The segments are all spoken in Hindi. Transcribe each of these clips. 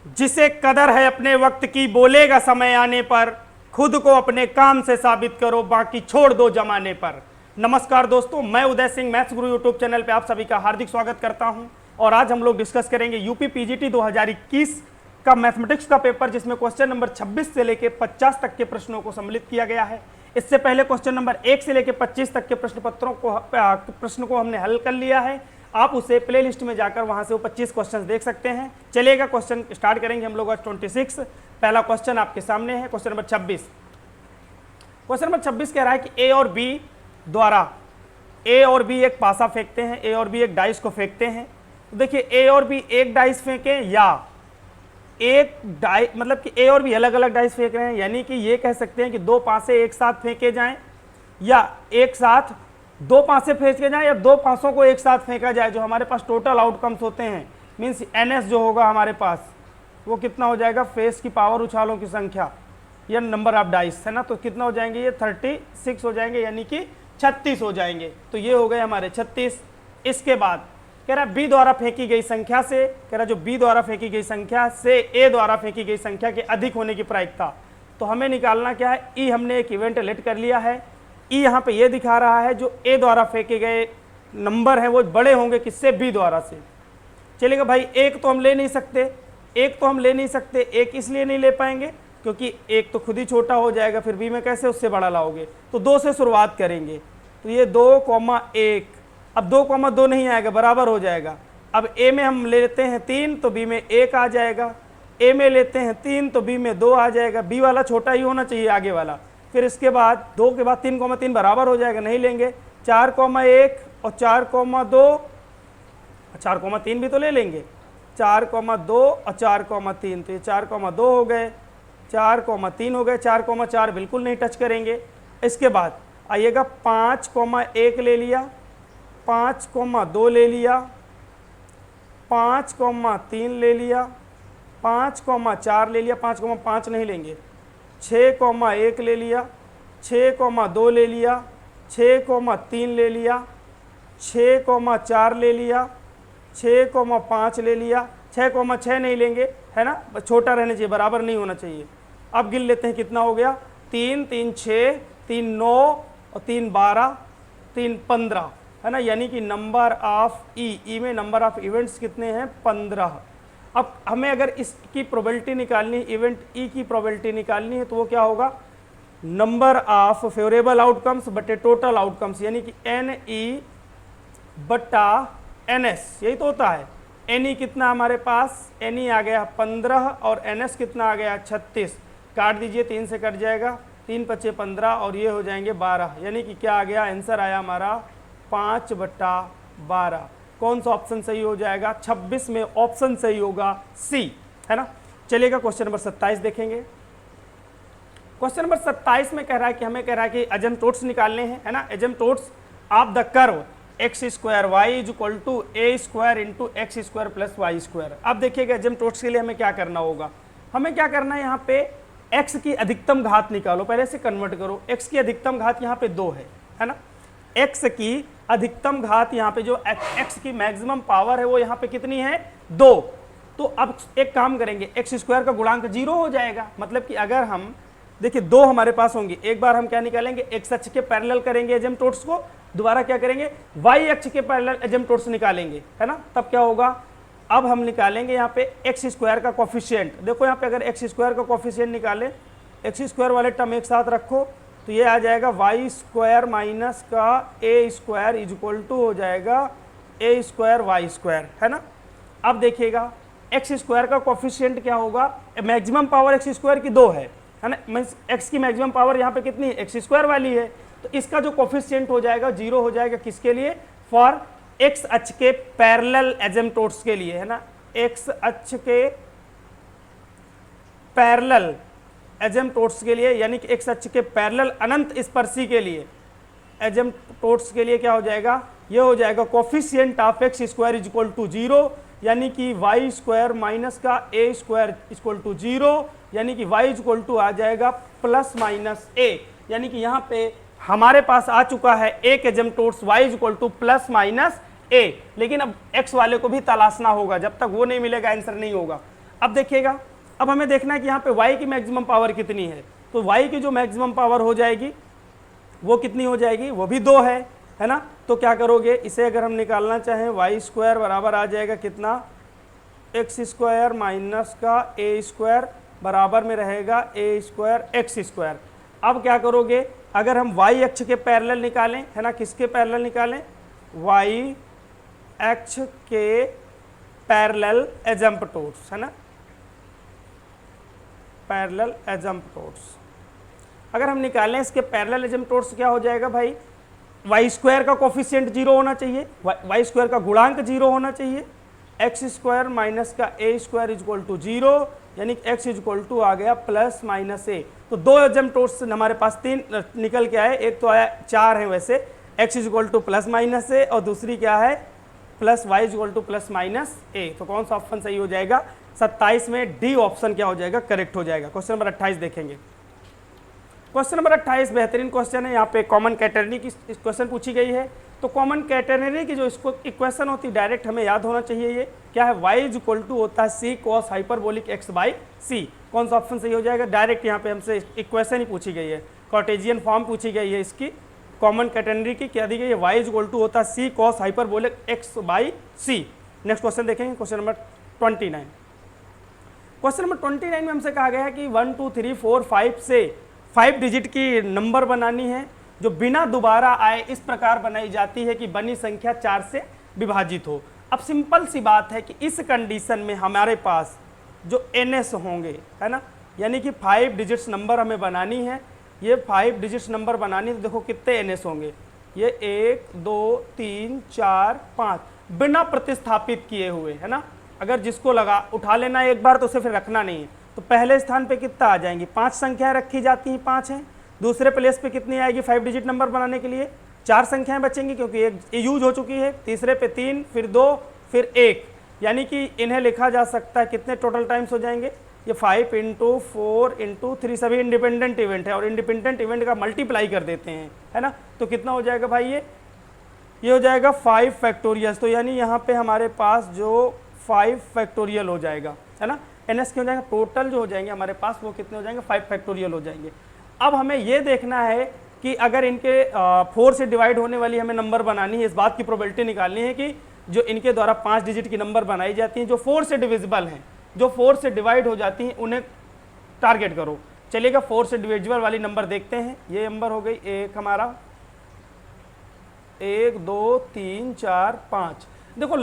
जिसे कदर है अपने वक्त की बोलेगा समय आने पर, खुद को अपने काम से साबित करो बाकी छोड़ दो जमाने पर। नमस्कार दोस्तों, मैं उदय सिंह मैथ्स गुरु यूट्यूब चैनल पे आप सभी का हार्दिक स्वागत करता हूं। और आज हम लोग डिस्कस करेंगे यूपी पीजीटी 2021 का मैथमेटिक्स का पेपर, जिसमें क्वेश्चन नंबर 26 से लेकर 50 तक के प्रश्नों को सम्मिलित किया गया है। इससे पहले क्वेश्चन नंबर 1 से लेकर 25 तक के प्रश्न को हमने हल कर लिया है। आप उसे प्ले लिस्ट में जाकर वहां से वो 25 क्वेश्चन देख सकते हैं। चलिएगा, क्वेश्चन स्टार्ट करेंगे हम लोग आज 26। पहला क्वेश्चन आपके सामने है, क्वेश्चन नंबर 26। क्वेश्चन नंबर 26 कह रहा है कि ए और बी द्वारा, ए और बी एक पासा फेंकते हैं, ए और बी एक डाइस को फेंकते हैं। तो देखिए, ए और बी एक डाइस फेंके या एक डाइस, मतलब कि ए और बी अलग अलग डाइस फेंक रहे हैं, यानी कि ये कह सकते हैं कि दो पासे एक साथ फेंके जाएं या एक साथ दो पासे फेंके जाएं या दो पासों को एक साथ फेंका जाए। जो हमारे पास टोटल आउटकम्स होते हैं, मीन्स एनएस जो होगा हमारे पास, वो कितना हो जाएगा, फेस की पावर, उछालों की संख्या या नंबर ऑफ डाइस, है ना। तो कितना हो जाएंगे, ये 36 हो जाएंगे, यानी कि 36 हो जाएंगे। तो ये हो गए हमारे 36। इसके बाद कह रहा है बी द्वारा फेंकी गई संख्या से, कह रहा जो बी द्वारा फेंकी गई संख्या से ए द्वारा फेंकी गई संख्या के अधिक होने की प्रायिकता। तो हमें निकालना क्या है, ई हमने एक इवेंट लेट कर लिया है। ई यहाँ पे ये दिखा रहा है जो ए द्वारा फेंके गए नंबर हैं वो बड़े होंगे किससे, बी द्वारा से। चलेगा भाई, एक तो हम ले नहीं सकते, एक इसलिए नहीं ले पाएंगे क्योंकि एक तो खुद ही छोटा हो जाएगा, फिर बी में कैसे उससे बड़ा लाओगे। तो 2 से शुरुआत करेंगे। तो ये 2,1, अब 2,2 नहीं आएगा, बराबर हो जाएगा। अब ए में हम लेते हैं 3 तो बी में 1 आ जाएगा, ए में लेते हैं 3 तो बी में 2 आ जाएगा। बी वाला छोटा ही होना चाहिए आगे वाला। फिर इसके बाद 2 के बाद 3,3 बराबर हो जाएगा, नहीं लेंगे। 4,1 और 4,2, 4,3 भी तो ले लेंगे। 4,2 और 4,3, तो ये 4,2 हो गए, 4,3 हो गए, 4,4 बिल्कुल नहीं टच करेंगे। इसके बाद आइएगा 5,1 ले लिया, 5,2 ले लिया, 5,3 ले लिया, 5,4 ले लिया, 5,5 नहीं लेंगे, 6,1 ले लिया, 6,2 ले लिया, 6,3 ले लिया, 6,4 ले लिया, 6,5 ले लिया, 6,6 नहीं लेंगे, है ना, छोटा रहना चाहिए, बराबर नहीं होना चाहिए। अब गिन लेते हैं कितना हो गया, 3, 3, 6, 3, 9 और 3, 12, 3, 15, है ना। यानी कि नंबर ऑफ ई में नंबर ऑफ इवेंट्स कितने हैं, 15। अब हमें अगर इसकी प्रोबेबिलिटी निकालनी, इवेंट ई की प्रोबेबिलिटी निकालनी है, तो वो क्या होगा, नंबर ऑफ फेवरेबल आउटकम्स बटे टोटल आउटकम्स, यानी कि एन ई बटा एन एस, यही तो होता है। एन ई कितना हमारे पास, एन ई आ गया 15 और एन एस कितना आ गया 36। काट दीजिए, 3 से कट जाएगा, 3 × 15 और ये हो जाएंगे 12, यानी कि क्या आ गया, आंसर आया हमारा 5/12। कौन सा ऑप्शन सही हो जाएगा, 26 में ऑप्शन सही होगा सी, है ना। चलिएगा, क्वेश्चन नंबर 27 देखेंगे। क्वेश्चन नंबर 27 में कह रहा है कि हमें कह रहा है कि एजम्पटोट्स निकालने हैं, है ना। Asymptotes of the curve x² y = a² × x² + y²। अब देखिएगा, एजम्पटोट्स के लिए हमें क्या करना होगा, हमें क्या करना है, यहाँ पे x की अधिकतम घात निकालो, पहले से कन्वर्ट करो। x की अधिकतम घात यहाँ पे 2 है ना। x की अधिकतम घात यहाँ पे जो x की मैक्सिमम पावर है वो यहाँ पे कितनी है, 2। तो अब एक काम करेंगे, x² का गुणांक 0 हो जाएगा। मतलब कि अगर हम देखिए 2 हमारे पास होंगे, एक बार हम क्या निकालेंगे, x अक्ष के पैरेलल करेंगे एजम्पटोट्स को, दोबारा क्या करेंगे, y अक्ष के पैरेलल एजम्पटोट्स निकालेंगे, है ना। तब क्या होगा, अब हम निकालेंगे यहाँ पे x² का कोफिशिएंट। देखो यहाँ पे अगर x² का कोफिशिएंट निकाले, x² वाले टर्म एक साथ रखो तो ये आ जाएगा y² माइनस का a² = हो जाएगा a² y², है ना। अब देखिएगा x² का कोफिशिएंट क्या होगा, मैक्सिमम पावर x² की 2 है ना। मीन्स x की मैक्सिमम पावर यहाँ पे कितनी है, x² वाली है। तो इसका जो कोफिशिएंट हो जाएगा 0 हो जाएगा, किसके लिए, फॉर x अक्ष के पैरेलल एजम्पटोट्स के लिए, है ना। x अक्ष के पैरेलल एजम्पटोट्स के लिए, यानी कि x अक्ष के पैरेलल अनंत स्पर्शी के लिए एजम्पटोट्स के लिए क्या हो जाएगा, ये हो जाएगा कोफिशिएंट ऑफ x² = 0, यानी कि y² माइनस का a² = 0, यानी कि y = आ जाएगा +-a। यानी कि यहाँ पे हमारे पास आ चुका है एक एजम्पटोट्स y = +-a, लेकिन अब x वाले को भी तलाशना होगा, जब तक वो नहीं मिलेगा आंसर नहीं होगा। अब देखिएगा, अब हमें देखना है कि यहाँ पे y की मैक्सिमम पावर कितनी है। तो y की जो मैक्सिमम पावर हो जाएगी वो कितनी हो जाएगी, वो भी 2 है ना। तो क्या करोगे, इसे अगर हम निकालना चाहें वाई स्क्वायर बराबर आ जाएगा कितना, एक्स स्क्वायर माइनस का ए स्क्वायर बराबर में रहेगा ए स्क्वायर एक्स स्क्वायर। अब क्या करोगे, अगर हम वाई अक्ष के पैरेलल निकालें, है ना, किसके पैरेलल निकालें, वाई अक्ष के पैरेलल एजम्पटोड्स, है ना, पैरेलल एजम्पटोड्स अगर हम निकालें इसके पैरेलल एजम्पटोड्स, क्या हो जाएगा भाई, वाई स्क्वायर का कोफिशिएंट 0 होना चाहिए, वाई स्क्वायर का गुणांक 0 होना चाहिए, एक्स स्क्वायर माइनस का ए स्क्वायर इज इक्वल टू 0, यानी एक्स इज इक्वल टू आ गया प्लस माइनस ए। तो 2 एजम्पटोड्स हमारे पास 3 निकल के आए, एक तो आया 4 है वैसे, x is equal to plus minus a, और दूसरी क्या है plus y is equal to plus minus a. तो कौन सा ऑप्शन सही हो जाएगा, 27 में डी ऑप्शन क्या हो जाएगा, करेक्ट हो जाएगा। क्वेश्चन नंबर 28 देखेंगे। क्वेश्चन नंबर 28 बेहतरीन क्वेश्चन है। यहाँ पे कॉमन कैटेगरी की क्वेश्चन पूछी गई है। तो कॉमन कैटेगरी की जो इसको इक्वेशन होती है डायरेक्ट हमें याद होना चाहिए, ये क्या है, y इज इक्वल टू होता है c cos hyperbolic x by सी। कौन सा ऑप्शन सही हो जाएगा, डायरेक्ट यहाँ पे हमसे इक्वेशन ही पूछी गई है, कार्टेशियन फॉर्म पूछी गई है इसकी। कॉमन कैटेगरी की क्या दी गई है, y इज इक्वल टू होता है c cos hyperbolic x by c. Next question देखेंगे, क्वेश्चन नंबर 29। क्वेश्चन नंबर 29 में हमसे कहा गया है कि 1 2 3 4 5 से 5 डिजिट की नंबर बनानी है जो बिना दोबारा आए इस प्रकार बनाई जाती है कि बनी संख्या 4 से विभाजित हो। अब सिंपल सी बात है कि इस कंडीशन में हमारे पास जो NS होंगे, है ना, यानी कि 5 डिजिट्स नंबर हमें बनानी है। ये 5 डिजिट्स नंबर बनानी है, तो देखो कितने NS होंगे, ये 1 2 3 4 5 बिना प्रतिस्थापित किए हुए, है ना। अगर जिसको लगा उठा लेना एक बार तो उसे फिर रखना नहीं है। तो पहले स्थान पे कितना आ जाएंगी, 5 संख्याएं रखी जाती हैं, 5 हैं। दूसरे प्लेस पे कितनी आएगी 5 डिजिट नंबर बनाने के लिए, 4 संख्याएं बचेंगी क्योंकि एक यूज हो चुकी है। तीसरे पे 3, फिर 2, फिर 1, यानी कि इन्हें लिखा जा सकता है कितने टोटल टाइम्स हो जाएंगे, ये 5 इंटू 4 इंटू 3 सभी इंडिपेंडेंट इवेंट है और इंडिपेंडेंट इवेंट का मल्टीप्लाई कर देते हैं, है ना। तो कितना हो जाएगा भाई, ये हो जाएगा 5 फैक्टोरियल। तो यानी यहाँ पे हमारे पास जो 5 फैक्टोरियल हो जाएगा, है ना। NS के हो जाएंगे टोटल जो हो जाएंगे हमारे पास वो कितने हो जाएंगे, 5 फैक्टोरियल हो जाएंगे। अब हमें ये देखना है कि अगर इनके 4 से डिवाइड होने वाली हमें नंबर बनानी है, इस बात की प्रोबेबिलिटी निकालनी है कि जो इनके द्वारा 5 डिजिट की नंबर बनाई जाती हैं जो 4 से डिविजिबल हैं, जो 4 से डिवाइड हो जाती हैं, उन्हें टारगेट करो। चलिएगा 4 से डिविजिबल वाली नंबर देखते हैं। ये नंबर हो गई एक हमारा 1 2 3 4 5। देखो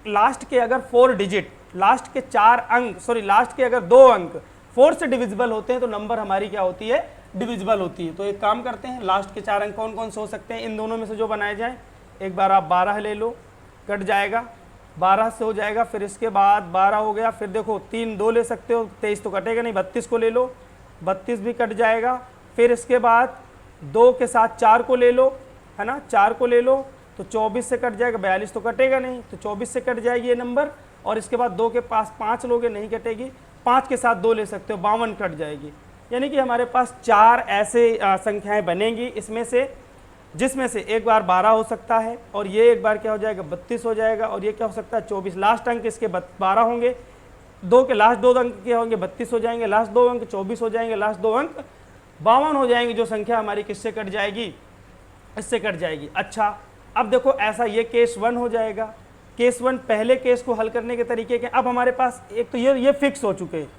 लास्ट के अगर 4 डिजिट, लास्ट के 4 अंक, सॉरी लास्ट के अगर 2 अंक 4 से डिविजिबल होते हैं तो नंबर हमारी क्या होती है, डिविजिबल होती है। तो एक काम करते हैं, लास्ट के 4 अंक कौन कौन से हो सकते हैं, इन दोनों में से जो बनाए जाए। एक बार आप 12 ले लो, कट जाएगा, 12 से हो जाएगा, फिर इसके बाद 12 हो गया, फिर देखो 3 2 ले सकते हो, 23 तो कटेगा नहीं, 32 को ले लो, 32 भी कट जाएगा। फिर इसके बाद 2 के साथ 4 को ले लो, है ना, 4 को ले लो तो 24 से कट जाएगा, 42 तो कटेगा नहीं, तो 24 से कट जाएगी ये नंबर। और इसके बाद 2 के पास 5 लोगे, नहीं कटेगी, 5 के साथ 2 ले सकते हो, 52 कट जाएगी। यानी कि हमारे पास 4 ऐसे संख्याएं बनेंगी, इसमें से जिसमें से एक बार 12 हो सकता है और ये एक बार क्या हो जाएगा 32 हो जाएगा और ये क्या हो सकता है 24। लास्ट अंक इसके 12 होंगे, 2 के लास्ट 2 अंक क्या होंगे 32 हो जाएंगे, लास्ट 2 अंक 24 हो जाएंगे, लास्ट 2 अंक 52 हो जाएंगे। जो संख्या हमारी किससे कट जाएगी, इससे कट जाएगी। अच्छा, अब देखो ऐसा ये केस 1 हो जाएगा। केस 1 पहले केस को हल करने के तरीके के, अब हमारे पास एक तो ये फिक्स हो चुके हैं,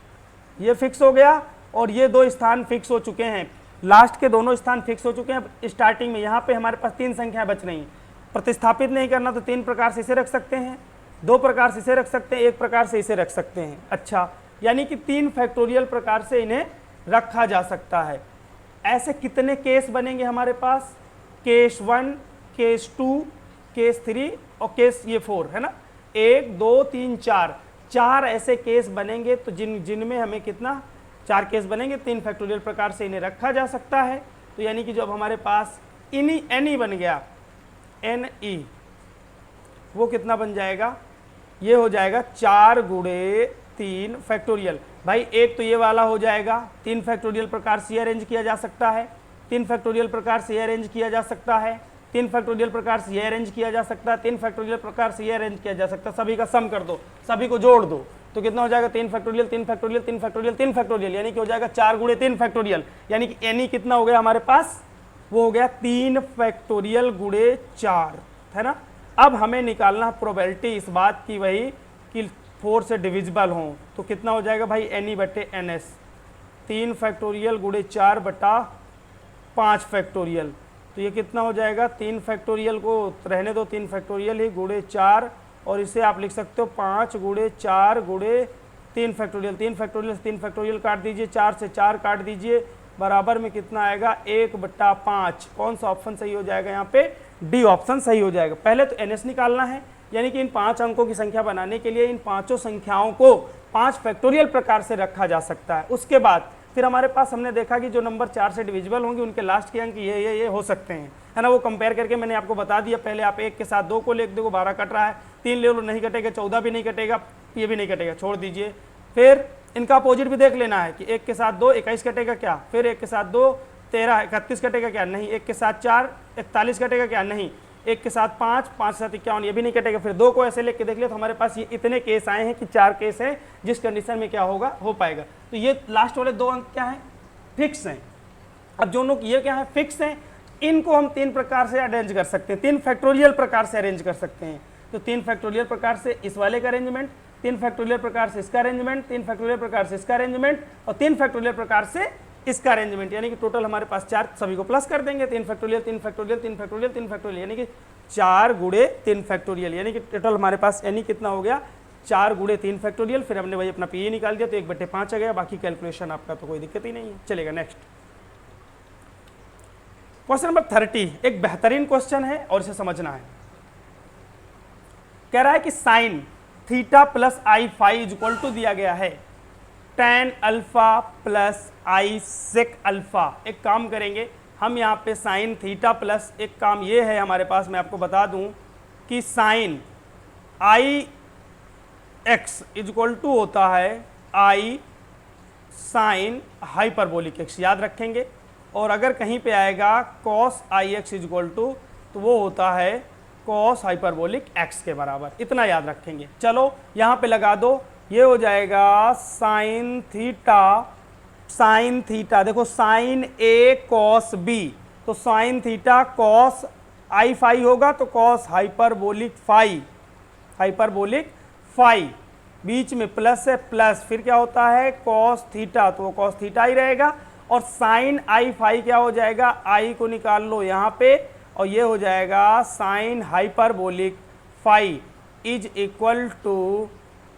ये फिक्स हो गया और ये 2 स्थान फिक्स हो चुके हैं, लास्ट के दोनों स्थान फिक्स हो चुके हैं। स्टार्टिंग में यहाँ पे हमारे पास 3 संख्याएं बच रही हैं, प्रतिस्थापित नहीं करना तो 3 प्रकार से इसे रख सकते हैं, 2 प्रकार से इसे रख सकते हैं, 1 प्रकार से इसे रख सकते हैं। अच्छा, यानी कि 3 फैक्टोरियल प्रकार से इन्हें रखा जा सकता है। ऐसे कितने केस बनेंगे हमारे पास, केस 1, केस 2, केस 3 और केस ये 4, है ना। 1 2 3 4 ऐसे केस बनेंगे। तो जिनमें हमें कितना 4 केस बनेंगे, 3 फैक्टोरियल प्रकार से इन्हें रखा जा सकता है। तो यानी कि जब हमारे पास NE बन गया, NE वो कितना बन जाएगा, ये हो जाएगा 4 × 3 फैक्टोरियल। भाई एक तो ये वाला हो जाएगा, 3 फैक्टोरियल प्रकार से अरेंज किया जा सकता है, 3 फैक्टोरियल प्रकार से अरेंज किया जा सकता है, 3 फैक्टोरियल प्रकार से अरेंज किया जा सकता है, 3 फैक्टोरियल प्रकार से अरेंज किया जा सकता है। सभी का सम कर दो, सभी को जोड़ दो, तो कितना हो जाएगा 3 फैक्टोरियल 3 फैक्टोरियल 3 फैक्टोरियल 3 फैक्टोरियल, यानी कि हो जाएगा 4 गुणे 3 फैक्टोरियल, यानी कि एनी कितना हो गया हमारे पास, वो हो गया 3 फैक्टोरियल गुणे 4, है ना। अब हमें निकालना प्रोबेबिलिटी इस बात की वही कि 4 से डिविजिबल हों, तो कितना हो जाएगा भाई एनी बटे एन एस, 3 फैक्टोरियल गुणे 4 बटा 5 फैक्टोरियल, तो ये कितना हो जाएगा 3 फैक्टोरियल को रहने दो, 3 फैक्टोरियल ही गुणे 4, और इसे आप लिख सकते हो 5 गुणे 4 गुणे 3 फैक्टोरियल, 3 फैक्टोरियल 3 फैक्टोरियल काट दीजिए, 4 से 4 काट दीजिए, बराबर में कितना आएगा 1/5। कौन सा ऑप्शन सही हो जाएगा यहाँ पे, डी ऑप्शन सही हो जाएगा। पहले तो एन एस निकालना है, यानी कि इन 5 अंकों की संख्या बनाने के लिए इन पांचों संख्याओं को 5 फैक्टोरियल प्रकार से रखा जा सकता है। उसके बाद फिर हमारे पास हमने देखा कि जो नंबर 4 से डिविजिबल होंगे उनके लास्ट के अंक ये हो सकते हैं, है ना। वो कंपेयर करके मैंने आपको बता दिया। पहले आप 1 के साथ 2 को ले देखो, 12 कट रहा है, 3 ले लो नहीं कटेगा, 14 भी नहीं कटेगा, ये भी नहीं कटेगा, छोड़ दीजिए। फिर इनका अपोजिट भी देख लेना है कि 1 के साथ 2 21 कटेगा क्या, फिर 1 के साथ 2 13 31 कटेगा क्या, नहीं। 1 के साथ 4 41 कटेगा क्या, नहीं। 1 के साथ 5 5 के साथ 51, ये भी नहीं कटेगा। फिर 2 को ऐसे लेके देख लिया, तो हमारे पास ये इतने केस आए हैं कि 4 केस हैं जिस कंडीशन में क्या होगा, हो पाएगा। तो ये लास्ट वाले 2 अंक क्या हैं, फिक्स हैं। अब जो लोग ये क्या है, फिक्स हैं, इनको हम 3 प्रकार से अरेंज कर सकते हैं, 3 फैक्टोरियल प्रकार से अरेंज कर सकते हैं। तो 3 फैक्टोरियल प्रकार से इस वाले का अरेंजमेंट, 3 फैक्टोरियल प्रकार से इसका अरेंजमेंट, 3 फैक्टोरियल प्रकार से इसका अरेंजमेंट, और 3 फैक्टोरियल प्रकार से इसका अरेंजमेंट, यानी कि टोटल हमारे पास 4, सभी को प्लस कर देंगे, 3 फैक्टोरियल 3 फैक्टोरियल 3 फैक्टोरियल 3 फैक्टोरियल, यानी कि 4 गुणे 3 फैक्टोरियल, यानी कि टोटल हमारे पास यानी कितना हो गया 4 गुणे 3 फैक्टोरियल। फिर हमने वही अपना पीए निकाल दिया, तो 1/5 आ गया, बाकी कैलकुलेशन आपका तो कोई दिक्कत ही नहीं है। चलेगा नेक्स्ट क्वेश्चन नंबर 30, एक बेहतरीन क्वेश्चन है और इसे समझना है। कह रहा है कि sine theta plus i phi is equal to दिया गया है tan alpha plus i sec alpha. एक काम करेंगे हम यहाँ पे साइन थीटा प्लस, एक काम ये है हमारे पास, मैं आपको बता दूं कि sine i x is equal to होता है आई साइन हाइपरबोलिक एक्स, याद रखेंगे। और अगर कहीं पे आएगा cos i x is equal to, तो वो होता है कॉस हाइपरबोलिक एक्स के बराबर, इतना याद रखेंगे। चलो यहाँ पे लगा दो, ये हो जाएगा साइन थीटा, देखो साइन ए कॉस बी, तो साइन थीटा कॉस आई फाई होगा, तो कॉस हाइपरबोलिक फाई, बीच में प्लस है, प्लस फिर क्या होता है कॉस थीटा, तो वो कॉस थीटा ही रहेगा। और साइन आई फाई क्या हो जाएगा, आई को निकाल लो यहाँ पे, और ये हो जाएगा sine hyperbolic phi is equal to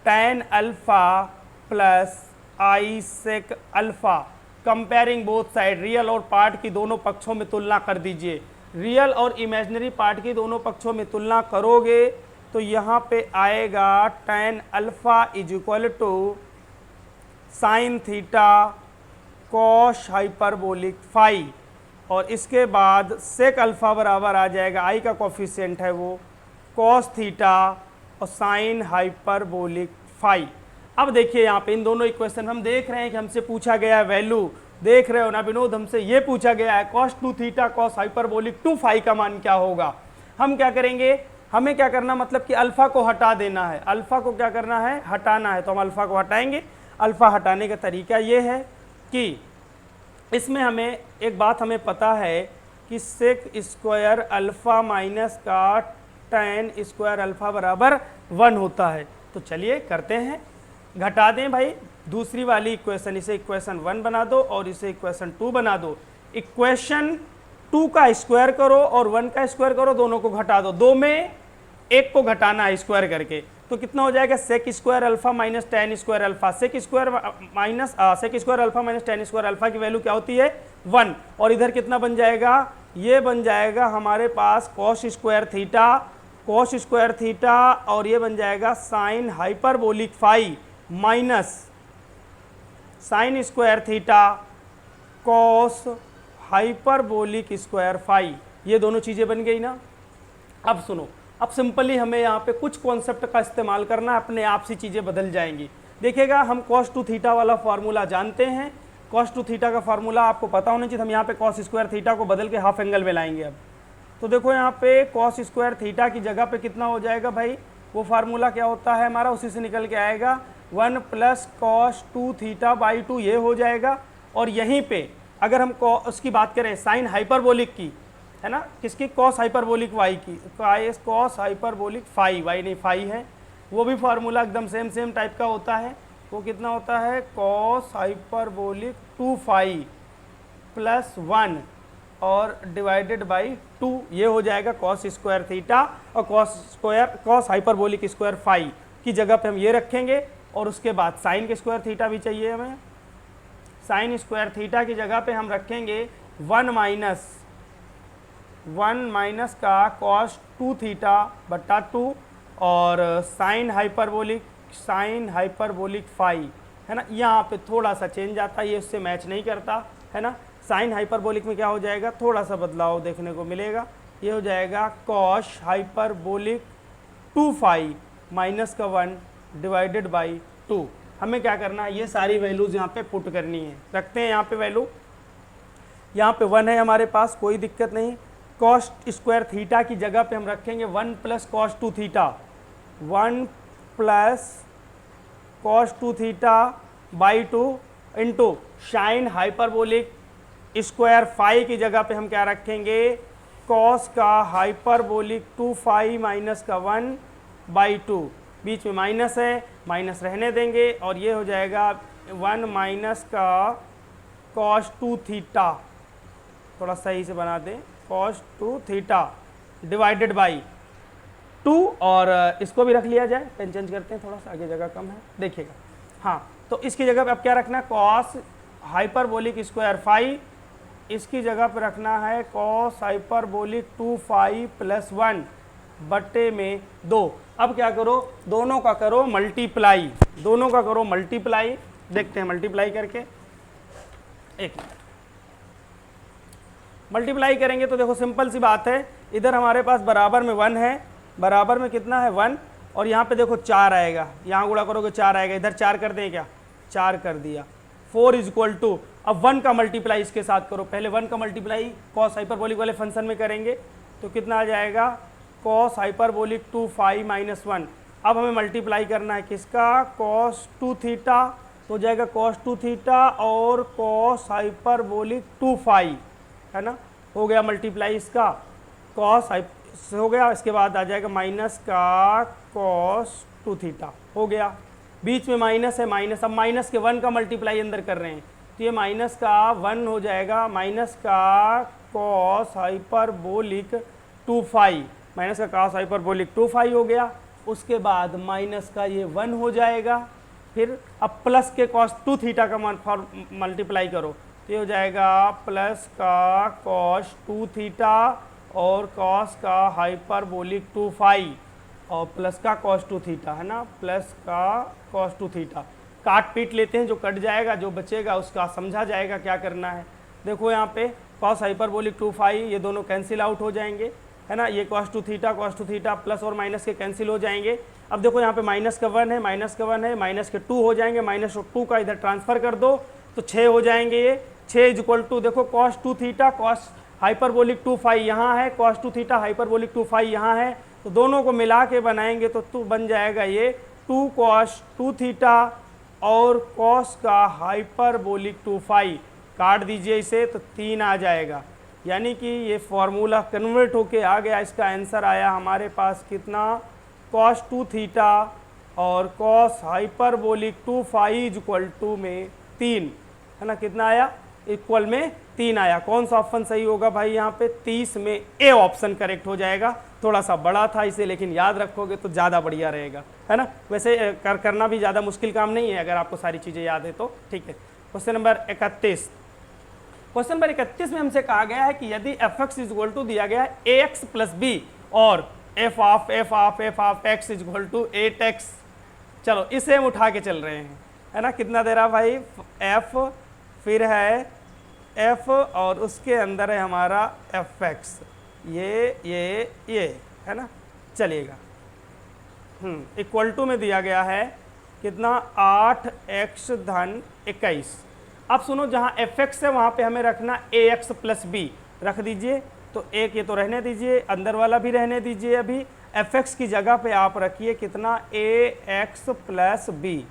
tan alpha plus i sec alpha. Comparing both side, real और पार्ट की दोनों पक्षों में तुलना कर दीजिए। रियल और इमेजिनरी पार्ट की दोनों पक्षों में तुलना करोगे तो यहाँ पे आएगा tan alpha is equal to sine theta cos hyperbolic phi, और इसके बाद सेक अल्फा बराबर आ जाएगा, आई का कोफिशिएंट है वो कॉस थीटा और साइन हाइपरबोलिक फाई। अब देखिए यहाँ पे इन दोनों इक्वेशन हम देख रहे हैं कि हमसे पूछा गया है वैल्यू, देख रहे हो ना विनोद, हमसे ये पूछा गया है cos 2 theta cos hyperbolic 2 phi का मान क्या होगा। हम क्या करेंगे, हमें क्या करना, मतलब कि अल्फा को हटा देना है, अल्फा को क्या करना है, हटाना है, तो हम अल्फा को हटाएंगे। अल्फा हटाने का तरीका ये है कि इसमें हमें एक बात हमें पता है कि सेक स्क्वायर अल्फा माइनस का tan स्क्वायर अल्फा बराबर 1 होता है। तो चलिए करते हैं, घटा दें भाई दूसरी वाली इक्वेशन, इसे इक्वेशन 1 बना दो और इसे इक्वेशन 2 बना दो। इक्वेशन 2 का स्क्वायर करो और 1 का स्क्वायर करो, दोनों को घटा दो, 2 में 1 को घटाना है स्क्वायर करके, तो कितना हो जाएगा sec square alpha minus tan square alpha. Sec square alpha minus tan square alpha की वैल्यू क्या होती है 1, और इधर कितना बन जाएगा, ये बन जाएगा हमारे पास कॉस स्क्वायर थीटा, और ये बन जाएगा sine hyperbolic phi minus sine square theta cos hyperbolic square phi, ये दोनों चीज़ें बन गई ना। अब सुनो, अब सिंपली हमें यहाँ पे कुछ कॉन्सेप्ट का इस्तेमाल करना है, अपने आप से चीज़ें बदल जाएंगी। देखिएगा हम cos 2 थीटा वाला फार्मूला जानते हैं, cos 2 थीटा का फार्मूला आपको पता होना चाहिए। हम यहाँ पे cos स्क्वायर थीटा को बदल के हाफ एंगल में लाएंगे। अब तो देखो यहाँ पे cos स्क्वायर थीटा की जगह पे कितना हो जाएगा भाई, वो फार्मूला क्या होता है हमारा, उसी से निकल के आएगा 1 प्लस कॉस 2 थीटा बाई 2 ये हो जाएगा। और यहीं पे अगर हम उसकी बात करें साइन हाइपरबोलिक की, है ना, किसकी, कॉस हाइपरबोलिक वाई की, कॉस हाइपरबोलिक फाई, वाई नहीं फाई है, वो भी फार्मूला एकदम सेम टाइप का होता है। वो कितना होता है, कॉस हाइपरबोलिक 2 फाई प्लस 1 और डिवाइडेड बाई 2, ये हो जाएगा कॉस स्क्वायर थीटा। और कॉस हाइपरबोलिक स्क्वायर फाई की जगह पे हम ये रखेंगे। और उसके बाद साइन के स्क्वायर थीटा भी चाहिए हमें, साइन स्क्वायर थीटा की जगह पे हम रखेंगे 1 माइनस का कॉस 2 थीटा बटा 2 और साइन हाइपरबोलिक फाई, है ना। यहाँ पे थोड़ा सा चेंज आता है, ये उससे मैच नहीं करता, है ना। साइन हाइपरबोलिक में क्या हो जाएगा, थोड़ा सा बदलाव देखने को मिलेगा। ये हो जाएगा कॉस हाइपरबोलिक 2 फाई माइनस का 1 डिवाइडेड बाई 2। हमें क्या करना है, ये सारी वैल्यूज़ यहाँ पे पुट करनी है। रखते हैं यहाँ पे वैल्यू, यहाँ पे 1 है हमारे पास, कोई दिक्कत नहीं। कॉस स्क्वायर थीटा की जगह पे हम रखेंगे 1 plus cos 2 theta, 1 plus cos 2 theta by 2 into sine hyperbolic square phi की जगह पे हम क्या रखेंगे, कॉस का हाइपरबोलिक 2 फाई माइनस का 1 बाई 2, बीच में माइनस है, माइनस रहने देंगे। और ये हो जाएगा 1 माइनस का कॉस 2 थीटा, थोड़ा सही से बना दें, कॉस 2 थीटा डिवाइडेड बाई 2। और इसको भी रख लिया जाए, पेन चेंज करते हैं, थोड़ा सा आगे जगह कम है, देखिएगा। हाँ, तो इसकी जगह पे अब क्या रखना है, कॉस हाइपरबोलिक स्क्वायर फाई, इसकी जगह पे रखना है कॉस हाइपरबोलिक 2 फाई प्लस 1 बट्टे में 2। अब क्या करो, दोनों का करो मल्टीप्लाई, दोनों का करो मल्टीप्लाई, देखते हैं मल्टीप्लाई करके। एक मिनट, मल्टीप्लाई करेंगे तो देखो सिंपल सी बात है, इधर हमारे पास बराबर में 1 है, बराबर में कितना है 1, और यहाँ पे देखो 4 आएगा, यहाँ गुणा करोगे 4 आएगा, इधर 4 कर दें क्या, 4 कर दिया। 4 इज इक्वल टू, अब 1 का मल्टीप्लाई इसके साथ करो, पहले 1 का मल्टीप्लाई कॉस हाइपरबोलिक वाले फंक्शन में करेंगे तो कितना आ जाएगा, कॉस हाइपरबोलिक 2 फाई माइनस 1। अब हमें मल्टीप्लाई करना है किसका, कॉस 2 थीटा, तो हो जाएगा कॉस 2 थीटा और कॉस हाइपरबोलिक 2 फाई, है ना, हो गया मल्टीप्लाई इसका, कॉस हो गया। इसके बाद आ जाएगा माइनस का कॉस 2 थीटा, हो गया, बीच में माइनस है, माइनस, अब माइनस के 1 का मल्टीप्लाई अंदर कर रहे हैं तो ये माइनस का 1 हो जाएगा, माइनस का कॉस हाइपरबोलिक 2 फाई, माइनस का कॉस हाइपरबोलिक 2 फाई हो गया। उसके बाद माइनस का ये 1 हो जाएगा, फिर अब प्लस के कॉस 2 थीटा का मल्टीप्लाई करो तो ये हो जाएगा प्लस का कॉस 2 थीटा और कॉस का हाइपरबोलिक 2 फाई और प्लस का कॉस 2 थीटा, है ना, प्लस का कॉस 2 थीटा। काट पीट लेते हैं, जो कट जाएगा जो बचेगा उसका समझा जाएगा क्या करना है। देखो यहाँ पे कॉस हाइपरबोलिक 2 फाई, ये दोनों कैंसिल आउट हो जाएंगे, है ना, ये कॉस 2 थीटा प्लस और माइनस के कैंसिल हो जाएंगे। अब देखो यहाँ पे माइनस का 1 है, माइनस का 1 है, माइनस के 2 हो जाएंगे, माइनस 2 का इधर ट्रांसफर कर दो तो 6 हो जाएंगे। ये 6 इज इक्वल टू, देखो cos 2 theta cos hyperbolic 2 phi यहाँ है, कॉस 2 थीटा हाइपरबोलिक 2 फाई यहाँ है, तो दोनों को मिला के बनाएंगे तो 2 बन जाएगा ये 2 कॉस 2 थीटा और कॉस का हाइपरबोलिक 2 फाई। काट दीजिए इसे तो 3 आ जाएगा, यानी कि ये फॉर्मूला कन्वर्ट होके आ गया। इसका आंसर आया हमारे पास कितना, कॉस 2 थीटा और cos hyperbolic 2 phi is equal to में 3, है ना, कितना आया, इक्वल में 3 आया। कौन सा ऑप्शन सही होगा भाई, यहाँ पे 30 में ए ऑप्शन करेक्ट हो जाएगा। थोड़ा सा बड़ा था इसे, लेकिन याद रखोगे तो ज़्यादा बढ़िया रहेगा, है ना। वैसे करना भी ज़्यादा मुश्किल काम नहीं है अगर आपको सारी चीज़ें याद है तो, ठीक है। क्वेश्चन नंबर 31, क्वेश्चन नंबर 31 में हमसे कहा गया है कि यदि F X is equal to दिया गया है ए एक्स प्लस बी और F of X is equal to 8x, चलो इसे हम उठा के चल रहे हैं, है ना। कितना दे रहा भाई, एफ, फिर है एफ और उसके अंदर है हमारा एफ एक्स, ये है ना, चलिएगा। इक्वल टू में दिया गया है कितना, 8x धन 21। अब सुनो, जहाँ एफ एक्स है वहाँ पे हमें रखना ए एक्स प्लस बी, रख दीजिए। तो एक ये तो रहने दीजिए, अंदर वाला भी रहने दीजिए। अभी एफ एक्स की जगह पे आप रखिए कितना, ए एक्स प्लस बी,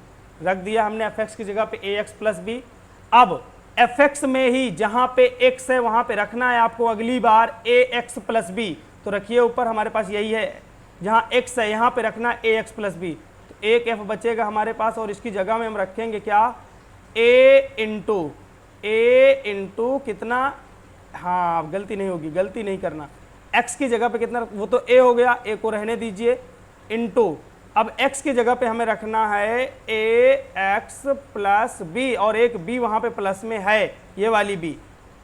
रख दिया हमने एफ एक्स की जगह पे ए एक्स प्लस बी। अब एफ एक्स में ही जहां पे एक्स है वहां पे रखना है आपको अगली बार ए एक्स प्लस बी। तो रखिए ऊपर हमारे पास यही है, जहां एक्स है यहां पे रखना ए एक्स प्लस बी। तो एक एफ बचेगा हमारे पास और इसकी जगह में हम रखेंगे क्या, ए इंटू कितना, हाँ गलती नहीं होगी, गलती नहीं करना, x की जगह पे कितना, वो तो a हो गया, a को रहने दीजिए, इंटू अब x की जगह पे हमें रखना है ए एक्स प्लस बी और एक b वहाँ पे प्लस में है, ये वाली b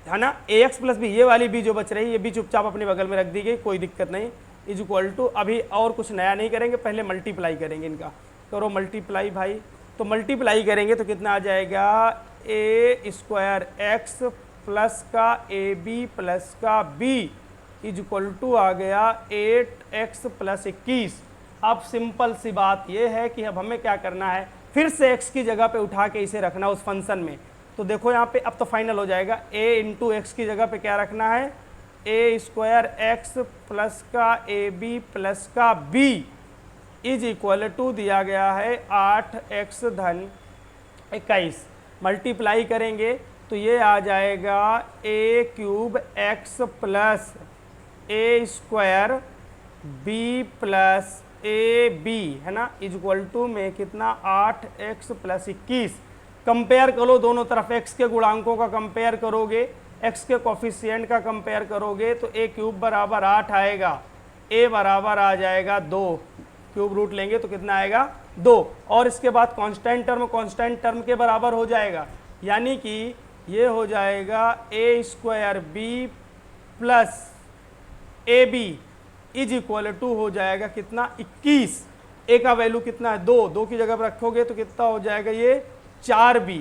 है ना, ए एक्स प्लस बी, ये वाली b जो बच रही है ये b चुपचाप अपने बगल में रख दी गई, कोई दिक्कत नहीं, इज इक्वल टू, अभी और कुछ नया नहीं करेंगे, पहले मल्टीप्लाई करेंगे इनका, करो मल्टीप्लाई भाई। तो मल्टीप्लाई करेंगे तो कितना आ जाएगा, ए स्क्वायर एक्स प्लस का ए बी प्लस का बी इज इक्वल टू आ गया 8x प्लस 21। अब सिंपल सी बात यह है कि अब हमें क्या करना है, फिर से x की जगह पे उठा के इसे रखना उस फंक्शन में। तो देखो यहाँ पे अब तो फाइनल हो जाएगा, a इंटू एक्स की जगह पे क्या रखना है, ए स्क्वायर एक्स प्लस का ए बी प्लस का बी इज इक्वल टू दिया गया है 8x धन 21। मल्टीप्लाई करेंगे तो ये आ जाएगा a cube x plus a square b plus a b है ना, इज इक्वल टू में कितना 8x प्लस 21। कंपेयर करो दोनों तरफ, x के गुणांकों का कंपेयर करोगे, x के कोफिशिएंट का कंपेयर करोगे तो a क्यूब बराबर 8 आएगा, a बराबर आ जाएगा 2, क्यूब रूट लेंगे तो कितना आएगा 2, और इसके बाद कांस्टेंट टर्म के बराबर हो जाएगा, यानी कि ये हो जाएगा a square b plus a b is equal to हो जाएगा कितना 21। ए का वैल्यू कितना है 2, 2 की जगह पर रखोगे तो कितना हो जाएगा ये 4b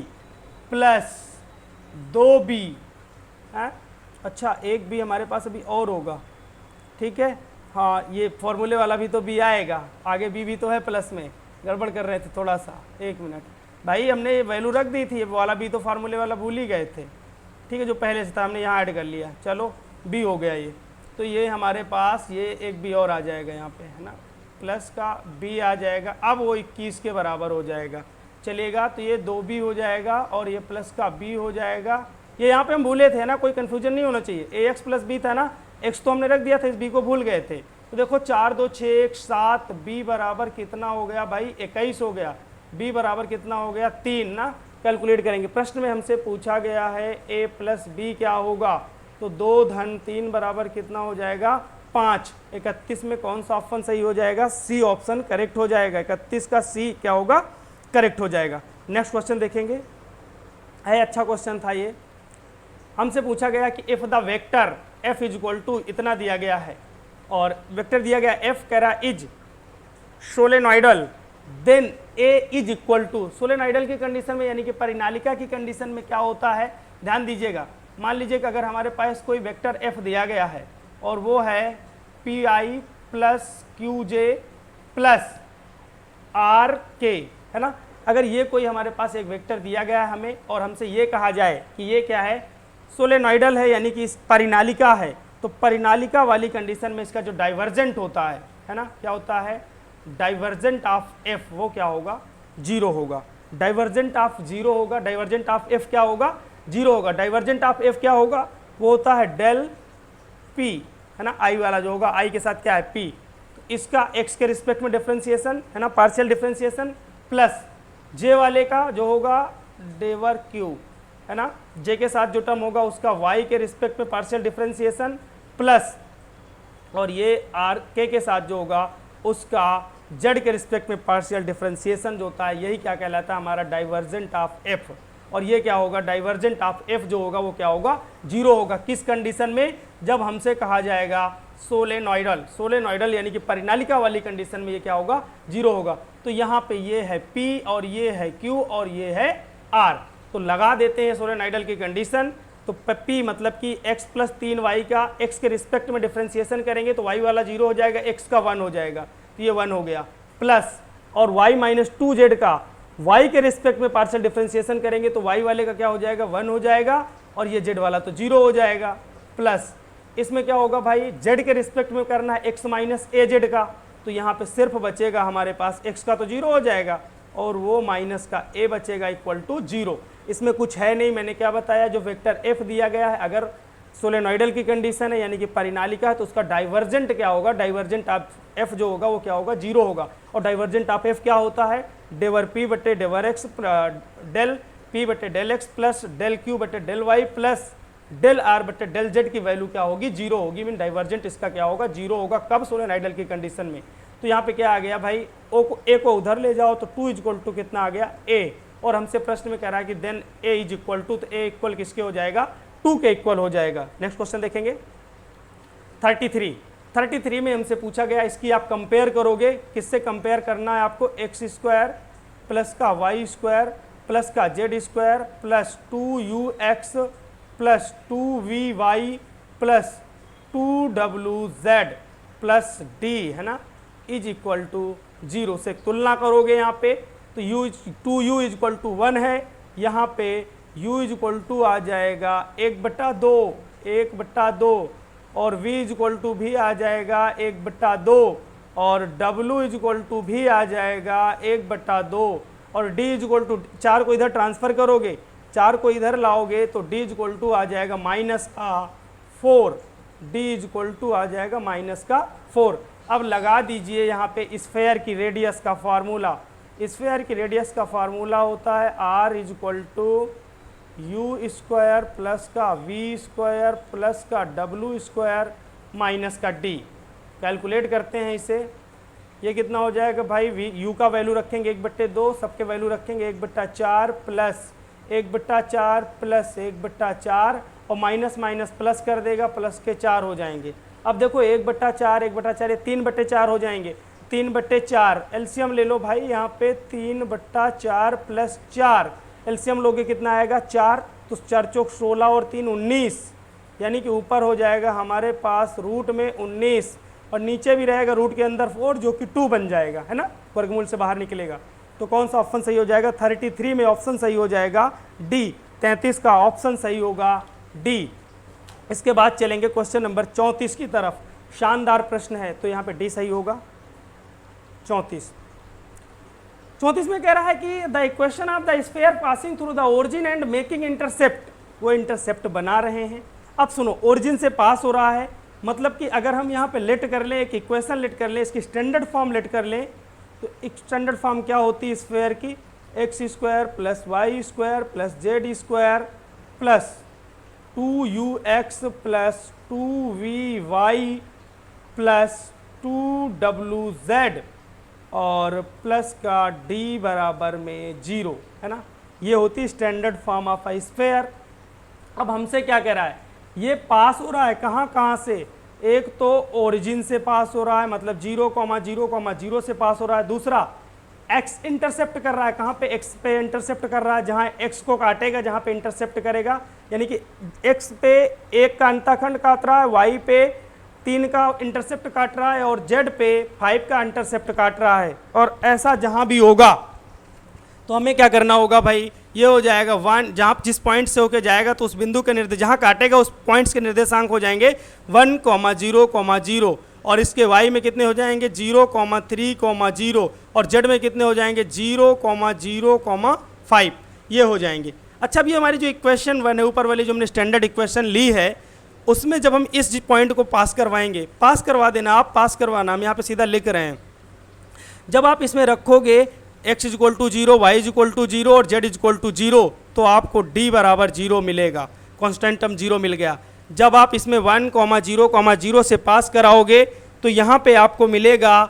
प्लस 2b है। अच्छा एक b हमारे पास अभी और होगा, ठीक है, हाँ ये फॉर्मूले वाला भी तो b आएगा, आगे b भी तो है प्लस में, गड़बड़ कर रहे थे थोड़ा सा, एक मिनट भाई, हमने ये वैल्यू रख दी थी, ये वाला भी तो फार्मूले वाला भूल ही गए थे, ठीक है, जो पहले से था हमने यहाँ ऐड कर लिया, चलो b हो गया ये, तो ये हमारे पास ये एक b और आ जाएगा यहाँ पे है ना, प्लस का b आ जाएगा, अब वो 21 के बराबर हो जाएगा, चलेगा, तो ये 2b हो जाएगा और ये प्लस का b हो जाएगा। ये यहाँ पे हम भूले थे ना, कोई कन्फ्यूजन नहीं होना चाहिए, ए एक्स प्लस बी था ना, x तो हमने रख दिया था, इस b को भूल गए थे, तो देखो 4 2 6 1 7, b बराबर कितना हो गया भाई 21 हो गया, b बराबर कितना हो गया 3 ना, कैलकुलेट करेंगे। प्रश्न में हमसे पूछा गया है a प्लस बी क्या होगा, तो 2 धन 3 बराबर कितना हो जाएगा 5। 31 में कौन सा ऑप्शन सही हो जाएगा, सी ऑप्शन करेक्ट हो जाएगा, 31 का सी क्या होगा करेक्ट हो जाएगा। नेक्स्ट क्वेश्चन देखेंगे, है अच्छा क्वेश्चन था ये, हमसे पूछा गया कि if the vector f is equal to इतना दिया गया है और वेक्टर दिया गया f कह रहा is solenoidal, then a is equal to, solenoidal की कंडीशन में यानी कि परिनालिका की कंडीशन में क्या होता है, ध्यान दीजिएगा। मान लीजिए कि अगर हमारे पास कोई वेक्टर f दिया गया है और वो है P I plus Q J plus R K, है ना, अगर ये कोई हमारे पास एक वेक्टर दिया गया है हमें और हमसे ये कहा जाए कि ये क्या है, सोलेनॉइडल है यानी कि इस परिनालिका है, तो परिनालिका वाली कंडीशन में इसका जो डाइवर्जेंट होता है ना, क्या होता है, डाइवर्जेंट ऑफ f वो क्या होगा 0 होगा, डाइवर्जेंट ऑफ 0 होगा, डाइवर्जेंट ऑफ f क्या होगा 0 होगा, डाइवर्जेंट ऑफ f क्या होगा, वो होता है डेल p है ना, i वाला जो होगा i के साथ क्या है p, तो इसका x के रिस्पेक्ट में डिफरेंशिएशन है ना, पार्शियल डिफरेंशिएशन, प्लस j वाले का जो होगा डेवर q है ना, j के साथ जो टर्म होगा उसका y के रिस्पेक्ट में पार्शियल डिफरेंशिएशन, प्लस और ये r k के साथ जो होगा उसका z के रिस्पेक्ट में पार्शियल डिफरेंशिएशन जो होता है, यही क्या कहलाता है हमारा डाइवर्जेंट ऑफ f। और ये क्या होगा, डाइवर्जेंट ऑफ f जो होगा वो क्या होगा 0 होगा, किस कंडीशन में, जब हमसे कहा जाएगा सोलेनॉइडल, सोलेनॉइडल यानी कि परिनालिका वाली कंडीशन में ये क्या होगा 0 होगा। तो यहाँ पे ये है p और ये है q और ये है r, तो लगा देते हैं सोलेनॉइडल की कंडीशन, तो p मतलब कि x प्लस 3y का x के रिस्पेक्ट में डिफरेंशिएशन करेंगे तो y वाला 0 हो जाएगा, x का 1 हो जाएगा, तो ये 1 हो गया, प्लस और y माइनस 2z का y के रिस्पेक्ट में पार्शियल डिफरेंशिएशन करेंगे तो y वाले का क्या हो जाएगा 1 हो जाएगा, और ये z वाला तो 0 हो जाएगा, प्लस इसमें क्या होगा भाई z के रिस्पेक्ट में करना है x माइनस az का, तो यहाँ पे सिर्फ बचेगा हमारे पास x का तो 0 हो जाएगा, और वो माइनस का a बचेगा इक्वल टू 0। इसमें कुछ है नहीं, मैंने क्या बताया, जो वेक्टर f दिया गया है अगर सोलेनॉइडल की कंडीशन है यानी कि परिनालिका है तो उसका डाइवर्जेंट क्या होगा, डाइवर्जेंट ऑफ f जो होगा वो क्या होगा, 0 होगा। और डाइवर्जेंट ऑफ f क्या होता है, डेवर p बटे डेवर x डेल p बटे del x plus del q बटे del y plus del r बटे डेल z की वैल्यू क्या होगी, 0 होगी। मीन डाइवर्जेंट इसका क्या होगा, 0 होगा। कब, सोलेनॉइडल की कंडीशन में। तो यहाँ पे क्या आ गया भाई, a को उधर ले जाओ तो 2 इक्वल टू कितना आ गया, a। और हमसे प्रश्न में कह रहा है कि then a is equal to, तो a इक्वल किसके हो जाएगा, 2 के इक्वल हो जाएगा। नेक्स्ट क्वेश्चन देखेंगे 33 में हमसे पूछा गया, इसकी आप कंपेयर करोगे, किससे कंपेयर करना है आपको, एक्स स्क्वायर प्लस का वाई स्क्वायर प्लस का Z square plus 2ux plus 2vy plus 2wz plus d, है ना, इज इक्वल टू 0 से तुलना करोगे यहाँ पे। तो u इज इक्वल टू 1 है, यहाँ पे u इज इक्वल टू आ जाएगा 1/2 और v इज इक्वल टू भी आ जाएगा 1/2 और w इज इक्वल टू भी आ जाएगा 1/2 और d इज इक्वल टू, 4 को इधर ट्रांसफर करोगे, 4 को इधर लाओगे तो d इज इक्वल टू आ जाएगा -4, d इज इक्वल टू आ जाएगा -4। अब लगा दीजिए यहाँ पे स्फेयर की रेडियस का फार्मूला। स्फेयर की रेडियस का फार्मूला होता है r is equal to u square plus का v स्क्वायर प्लस का w स्क्वायर माइनस का d। कैलकुलेट करते हैं इसे, ये कितना हो जाएगा भाई, u का वैल्यू रखेंगे 1/2, सबके वैल्यू रखेंगे 1/4 प्लस 1/4 प्लस 1/4 और माइनस माइनस प्लस कर देगा, प्लस के 4 हो जाएंगे। अब देखो 1/4 ये 3/4 हो जाएंगे, 3/4 एलसीएम ले लो भाई, यहाँ पे 3/4 प्लस 4 एलसीएम लोगे कितना आएगा, 4, तो 4 चौक 16 और 3 19, यानी कि ऊपर हो जाएगा हमारे पास रूट में 19 और नीचे भी रहेगा रूट के अंदर 4 जो कि 2 बन जाएगा, है ना, वर्गमूल से बाहर निकलेगा। तो कौन सा ऑप्शन सही हो जाएगा, 33 में ऑप्शन सही हो जाएगा डी, 33 का ऑप्शन सही होगा डी। इसके बाद चलेंगे क्वेश्चन नंबर 34 की तरफ, शानदार प्रश्न है, तो यहाँ पे डी सही होगा। 34 में कह रहा है कि the equation of the sphere passing through the origin and making intercept, वो इंटरसेप्ट बना रहे हैं। अब सुनो, ओरिजिन से पास हो रहा है, मतलब कि अगर हम यहाँ पे लेट कर लें, एक इक्वेशन लेट कर लें, इसकी स्टैंडर्ड फॉर्म लेट कर लें, तो एक स्टैंडर्ड फॉर्म क्या होती है स्फीयर की, X square plus Y square plus Z square plus 2ux plus 2vy plus 2wz और प्लस का d बराबर में 0, है ना, ये होती standard form of a sphere. अब हमसे क्या कह रहा है, ये पास हो रहा है कहाँ से, एक तो ओरिजिन से पास हो रहा है, मतलब 0,0,0 से पास हो रहा है। दूसरा x इंटरसेप्ट कर रहा है, कहाँ पे, x पे इंटरसेप्ट कर रहा है, जहाँ x को काटेगा, जहाँ पे इंटरसेप्ट करेगा, यानी कि x पे 1 का अंतःखंड काट रहा है, y पे 3 का इंटरसेप्ट काट रहा है और z पे 5 का इंटरसेप्ट काट रहा है। और ऐसा जहाँ भी होगा तो हमें क्या करना होगा भाई, ये हो जाएगा 1, जहाँ जिस पॉइंट से होके जाएगा तो उस बिंदु के निर्देश, जहाँ काटेगा उस पॉइंट्स के निर्देशांक हो जाएंगे 1,0,0 और इसके y में कितने हो जाएंगे 0,3,0 और z में कितने हो जाएंगे 0,0,5, ये हो जाएंगे। अच्छा, अभी हमारी जो इक्वेशन 1 है, ऊपर वाली जो हमने स्टैंडर्ड इक्वेशन ली है, उसमें जब हम इस पॉइंट को पास करवाएंगे, पास करवा देना आप, पास करवाना, हम यहाँ पे सीधा लिख रहे हैं, जब आप इसमें रखोगे x is equal to 0, Y is equal to 0 और z इज इक्वल टू 0, तो आपको d बराबर 0 मिलेगा, कॉन्स्टेंट टर्म 0 मिल गया। जब आप इसमें 1,0,0 से पास कराओगे तो यहाँ पे आपको मिलेगा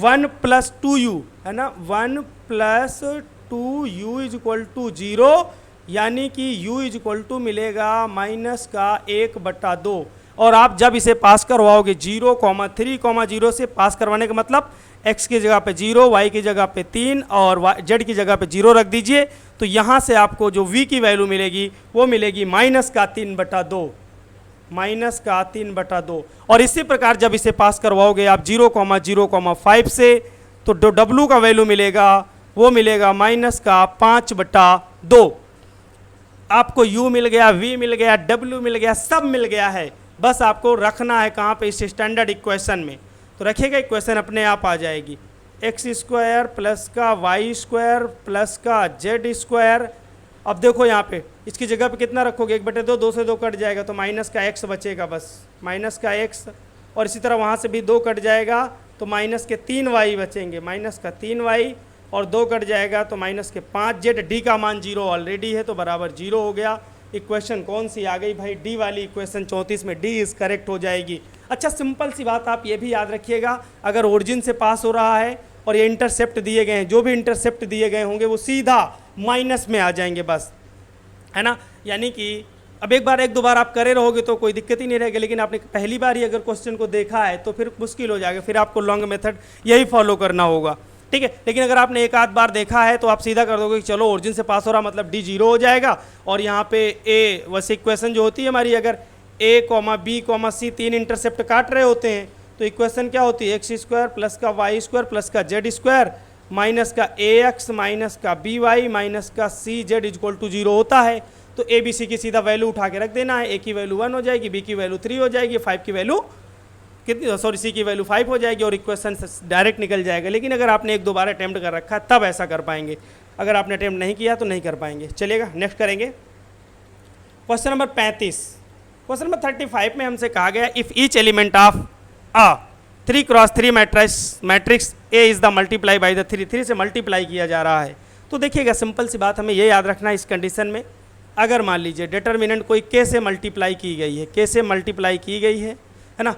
1 + 2u, है ना, 1 + 2u इज इक्वल टू 0, यानी कि u इज इक्वल टू मिलेगा माइनस का 1/2। और आप जब इसे पास करवाओगे 0,3,0 से पास करवाने का मतलब x की जगह पे 0, y की जगह पे 3 और z की जगह पे 0 रख दीजिए, तो यहाँ से आपको जो v की वैल्यू मिलेगी वो मिलेगी -3/2। और इसी प्रकार जब इसे पास करवाओगे आप 0,0,5 से, तो जो w का वैल्यू मिलेगा वो मिलेगा -5/2। आपको u मिल गया, v मिल गया, w मिल गया, सब मिल गया है, बस आपको रखना है कहाँ पे, इस स्टैंडर्ड इक्वेशन में। तो रखिएगा, इक्वेशन अपने आप आ जाएगी। एक्स स्क्वायर प्लस का वाई स्क्वायर प्लस का जेड स्क्वायर। अब देखो यहाँ पे इसकी जगह पे कितना रखोगे, 1/2, 2 से 2 कट जाएगा तो माइनस का एक्स बचेगा, बस माइनस का एक्स। और इसी तरह वहाँ से भी 2 कट जाएगा तो माइनस के 3 वाई बचेंगे, माइनस का 3 वाई, और 2 कट जाएगा तो माइनस के 5 जेड। डी का मान 0 ऑलरेडी है तो बराबर 0 हो गया। इक्वेशन कौन सी आ गई भाई, डी वाली इक्वेशन 34 में डी इज करेक्ट हो जाएगी। अच्छा सिंपल सी बात आप ये भी याद रखिएगा, अगर ओरिजिन से पास हो रहा है और ये इंटरसेप्ट दिए गए हैं, जो भी इंटरसेप्ट दिए गए होंगे वो सीधा माइनस में आ जाएंगे बस, है ना। यानी कि अब एक दो बार आप करे रहोगे तो कोई दिक्कत ही नहीं रहेगी, लेकिन आपने पहली बार ही अगर क्वेश्चन को देखा है तो फिर मुश्किल हो जाएगा, फिर आपको लॉन्ग मेथड यही फॉलो करना होगा, ठीक है। लेकिन अगर आपने एक आध बार देखा है तो आप सीधा कर दोगे कि चलो ओरिजिन से पास हो रहा मतलब डी 0 हो जाएगा। और यहाँ पे ए वैसे इक्वेशन जो होती है हमारी, अगर ए कॉमा बी कॉमा सी 3 इंटरसेप्ट काट रहे होते हैं तो इक्वेशन क्या होती है, एक्स स्क्वायर प्लस का वाई स्क्वायर प्लस का जेड स्क्वायर माइनस का ए एक्स माइनस का बी वाई माइनस का सी जेड इक्वल टू 0 होता है। तो ए बी सी की सीधा वैल्यू उठा के रख देना है, ए की वैल्यू 1 हो जाएगी, बी की वैल्यू 3 हो जाएगी, 5 की वैल्यू कितनी, सॉरी सी की वैल्यू 5 हो जाएगी और इक्वेशन डायरेक्ट निकल जाएगा। लेकिन अगर आपने 1-2 बार अटैम्प्ट कर रखा है तब ऐसा कर पाएंगे, अगर आपने अटैम्प्ट नहीं किया तो नहीं कर पाएंगे। चलिएगा नेक्स्ट करेंगे क्वेश्चन नंबर 35। क्वेश्चन नंबर 35 में हमसे कहा गया if each element of a 3x3 matrix A is the multiply by the 3 से मल्टीप्लाई किया जा रहा है। तो देखिएगा सिंपल सी बात हमें ये याद रखना है इस कंडीशन में, अगर मान लीजिए डिटर्मिनेंट कोई के से मल्टीप्लाई की गई है, के से मल्टीप्लाई की गई है ना,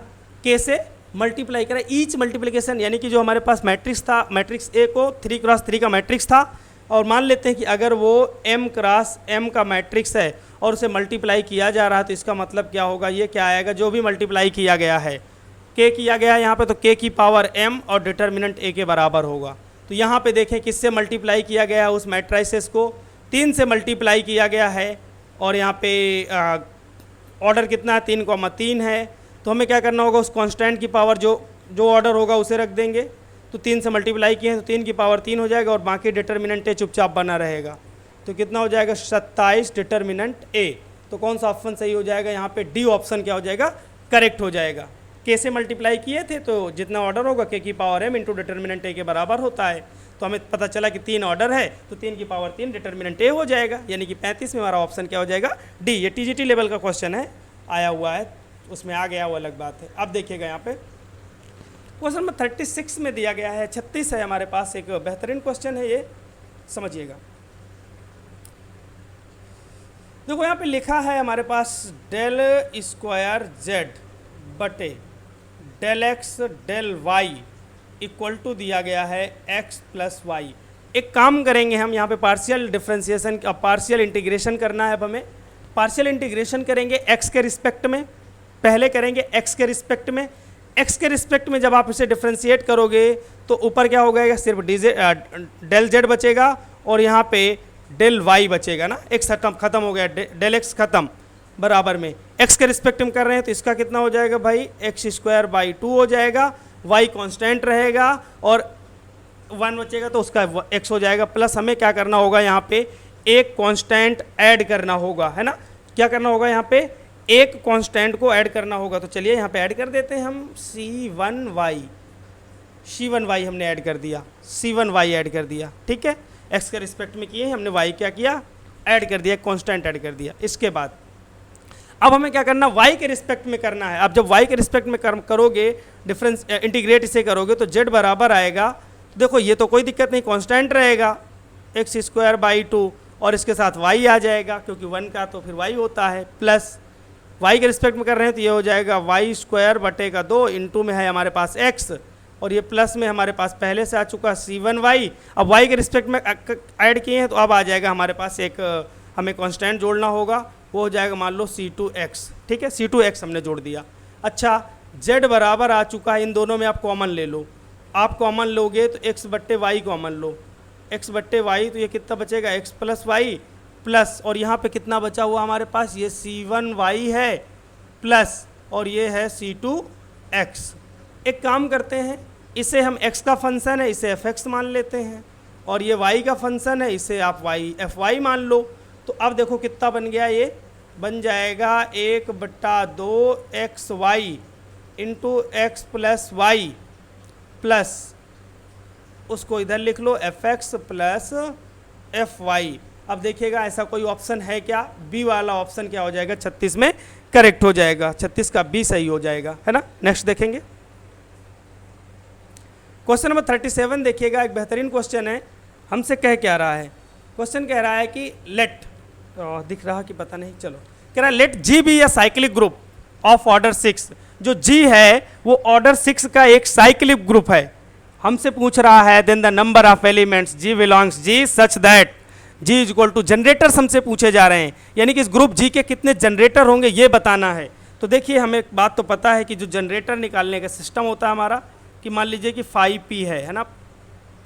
के से मल्टीप्लाई करा ईच मल्टीप्लिकेशन, यानी कि जो हमारे पास मैट्रिक्स था, मैट्रिक्स ए को 3x3 का मैट्रिक्स था, और मान लेते हैं कि अगर वो m×m का मैट्रिक्स है और उसे मल्टीप्लाई किया जा रहा है तो इसका मतलब क्या होगा, ये क्या आएगा, जो भी मल्टीप्लाई किया गया है, के किया गया है यहाँ पे तो k की पावर m और डिटर्मिनेंट a के बराबर होगा। तो यहाँ पे देखें किससे मल्टीप्लाई किया गया है, उस मैट्राइसेस को 3 से मल्टीप्लाई किया गया है, और यहाँ पे ऑर्डर कितना है, 3,3 है। तो हमें क्या करना होगा, उस कांस्टेंट की पावर जो ऑर्डर होगा उसे रख देंगे। तो 3 से मल्टीप्लाई किए हैं तो 3 की पावर 3 हो जाएगा और बाकी डिटर्मिनेंट ए चुपचाप बना रहेगा। तो कितना हो जाएगा, 27 डिटर्मिनेंट ए। तो कौन सा ऑप्शन सही हो जाएगा, यहाँ पे डी ऑप्शन क्या हो जाएगा, करेक्ट हो जाएगा। के से मल्टीप्लाई किए थे तो जितना ऑर्डर होगा के की पावर m इंटू डिटर्मिनेंट ए के बराबर होता है। तो हमें पता चला कि 3 ऑर्डर है तो 3 की पावर 3 डिटर्मिनेंट ए हो जाएगा, यानी कि 35 में हमारा ऑप्शन क्या हो जाएगा, डी। ये टीजीटी लेवल का क्वेश्चन है, आया हुआ है, उसमें आ गया वो अलग बात है। अब देखिएगा यहाँ पे क्वेश्चन नंबर 36 में दिया गया है, 36 है हमारे पास, एक बेहतरीन क्वेश्चन है ये, समझिएगा। देखो यहाँ पे लिखा है हमारे पास डेल स्क्वायर जेड बटे del X del Y equal to दिया गया है एक्स प्लस वाई। एक काम करेंगे हम यहाँ पे पार्शियल डिफ्रेंसिएशन, पार्शियल इंटीग्रेशन करना है अब हमें। पार्शियल इंटीग्रेशन करेंगे एक्स के रिस्पेक्ट में, पहले करेंगे एक्स के रिस्पेक्ट में। एक्स के रिस्पेक्ट में जब आप इसे डिफ्रेंशिएट करोगे तो ऊपर क्या हो गएगा, सिर्फ डेल जेड बचेगा और यहाँ पे डेल वाई बचेगा ना, एक्स खत्म हो गया, डेल एक्स खत्म, बराबर में एक्स के रिस्पेक्ट में कर रहे हैं तो इसका कितना हो जाएगा भाई, एक्स स्क्वायर बाई 2 हो जाएगा, वाई कांस्टेंट रहेगा और 1 बचेगा तो उसका एक्स हो जाएगा। प्लस हमें क्या करना होगा, यहाँ पे एक कांस्टेंट ऐड करना होगा, है ना। क्या करना होगा, यहाँ पे एक कांस्टेंट को ऐड करना होगा। तो चलिए यहाँ पे ऐड कर देते हैं हम C1y हमने ऐड कर दिया, C1y ऐड कर दिया, ठीक है। एक्स के रिस्पेक्ट में किए हमने, वाई क्या किया, ऐड कर दिया, कांस्टेंट ऐड कर दिया। इसके बाद अब हमें क्या करना, y के रिस्पेक्ट में करना है। अब जब y के रिस्पेक्ट में करोगे, डिफरेंस इंटीग्रेट इसे करोगे तो z बराबर आएगा। देखो ये तो कोई दिक्कत नहीं, कांस्टेंट रहेगा एक्स स्क्वायर बाई 2 और इसके साथ y आ जाएगा क्योंकि 1 का तो फिर y होता है, प्लस y के रिस्पेक्ट में कर रहे हैं तो ये हो जाएगा वाई स्क्वायर बटे का 2 इंटू में है हमारे पास x और ये प्लस में हमारे पास पहले से आ चुका C1y। अब y के रिस्पेक्ट में ऐड किए हैं तो अब आ जाएगा हमारे पास एक, हमें कांस्टेंट जोड़ना होगा, वो हो जाएगा मान लो C2x, ठीक है, C2x हमने जोड़ दिया। अच्छा z बराबर आ चुका है, इन दोनों में आप कॉमन ले लो, आप कॉमन लोगे तो x बट्टे वाई कॉमन लो, x बट्टे वाई तो ये कितना बचेगा, x प्लस वाई प्लस, और यहाँ पे कितना बचा हुआ हमारे पास, ये C1y है प्लस और ये है C2x। एक काम करते हैं, इसे हम x का फंक्शन है इसे fx मान लेते हैं और ये y का फंक्शन है इसे आप fy मान लो। तो अब देखो कितना बन गया, ये बन जाएगा 1/2 XY into x plus y plus उसको इधर लिख लो f x plus f y. अब देखिएगा ऐसा कोई ऑप्शन है क्या, बी वाला ऑप्शन क्या हो जाएगा 36 में करेक्ट हो जाएगा, 36 का बी सही हो जाएगा, है ना। नेक्स्ट देखेंगे क्वेश्चन नंबर 37 देखिएगा, एक बेहतरीन क्वेश्चन है। हमसे कह क्या रहा है, क्वेश्चन कह रहा है कि लेट, दिख रहा कि पता नहीं, चलो कह रहा है let G be a cyclic group of order 6। जो जी है वो ऑर्डर 6 का एक साइक्लिक ग्रुप है। हमसे पूछ रहा है then the number of elements G belongs G such that G is equal to, generators हमसे पूछे जा रहे हैं, यानी कि इस ग्रुप जी के कितने जनरेटर होंगे ये बताना है। तो देखिए हमें एक बात तो पता है कि जो जनरेटर निकालने का सिस्टम होता है हमारा, कि मान लीजिए कि 5p है ना,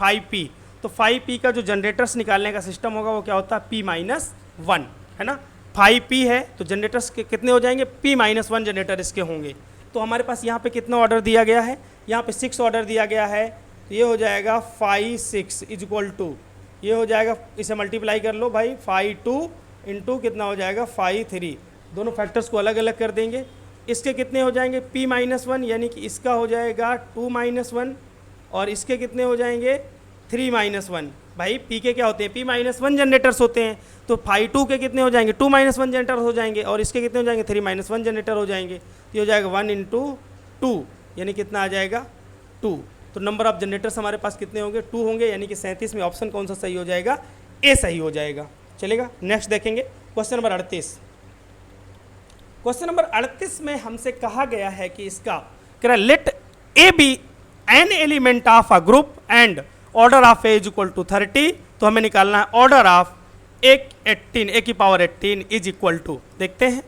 5p, तो 5p का जो जनरेटर्स निकालने का सिस्टम होगा वो क्या होता है p-1, है ना। 5p है तो जनरेटर्स के कितने हो जाएंगे, p-1 जनरेटर इसके होंगे। तो हमारे पास यहाँ पे कितना ऑर्डर दिया गया है, यहाँ पे 6 ऑर्डर दिया गया है, तो ये हो जाएगा 5 6 इज इक्वल टू, ये हो जाएगा, इसे मल्टीप्लाई कर लो भाई, 5 2 इंटू कितना हो जाएगा 5 3, दोनों फैक्टर्स को अलग अलग कर देंगे। इसके कितने हो जाएंगे p-1, यानी कि इसका हो जाएगा 2-1, और इसके कितने हो जाएंगे 3-1। भाई p के क्या होते हैं, p-1 जनरेटर्स होते हैं, तो 5 2 के कितने हो जाएंगे 2-1 जनरेटर हो जाएंगे, और इसके कितने हो जाएंगे 3-1 जनरेटर हो जाएंगे। तो ये हो जाएगा 1 इंटू 2, यानी कितना आ जाएगा 2। तो नंबर ऑफ जनरेटर्स हमारे पास कितने होंगे 2 होंगे, यानी कि 37 में ऑप्शन कौन सा सही हो जाएगा, ए सही हो जाएगा। चलेगा, नेक्स्ट देखेंगे क्वेश्चन नंबर 38। क्वेश्चन नंबर 38 में हमसे कहा गया है कि इसका कह रहा है let A be an element of a group and order of A is equal to 30। तो हमें निकालना है ऑर्डर ऑफ ए की पावर 18 इज इक्वल टू, देखते हैं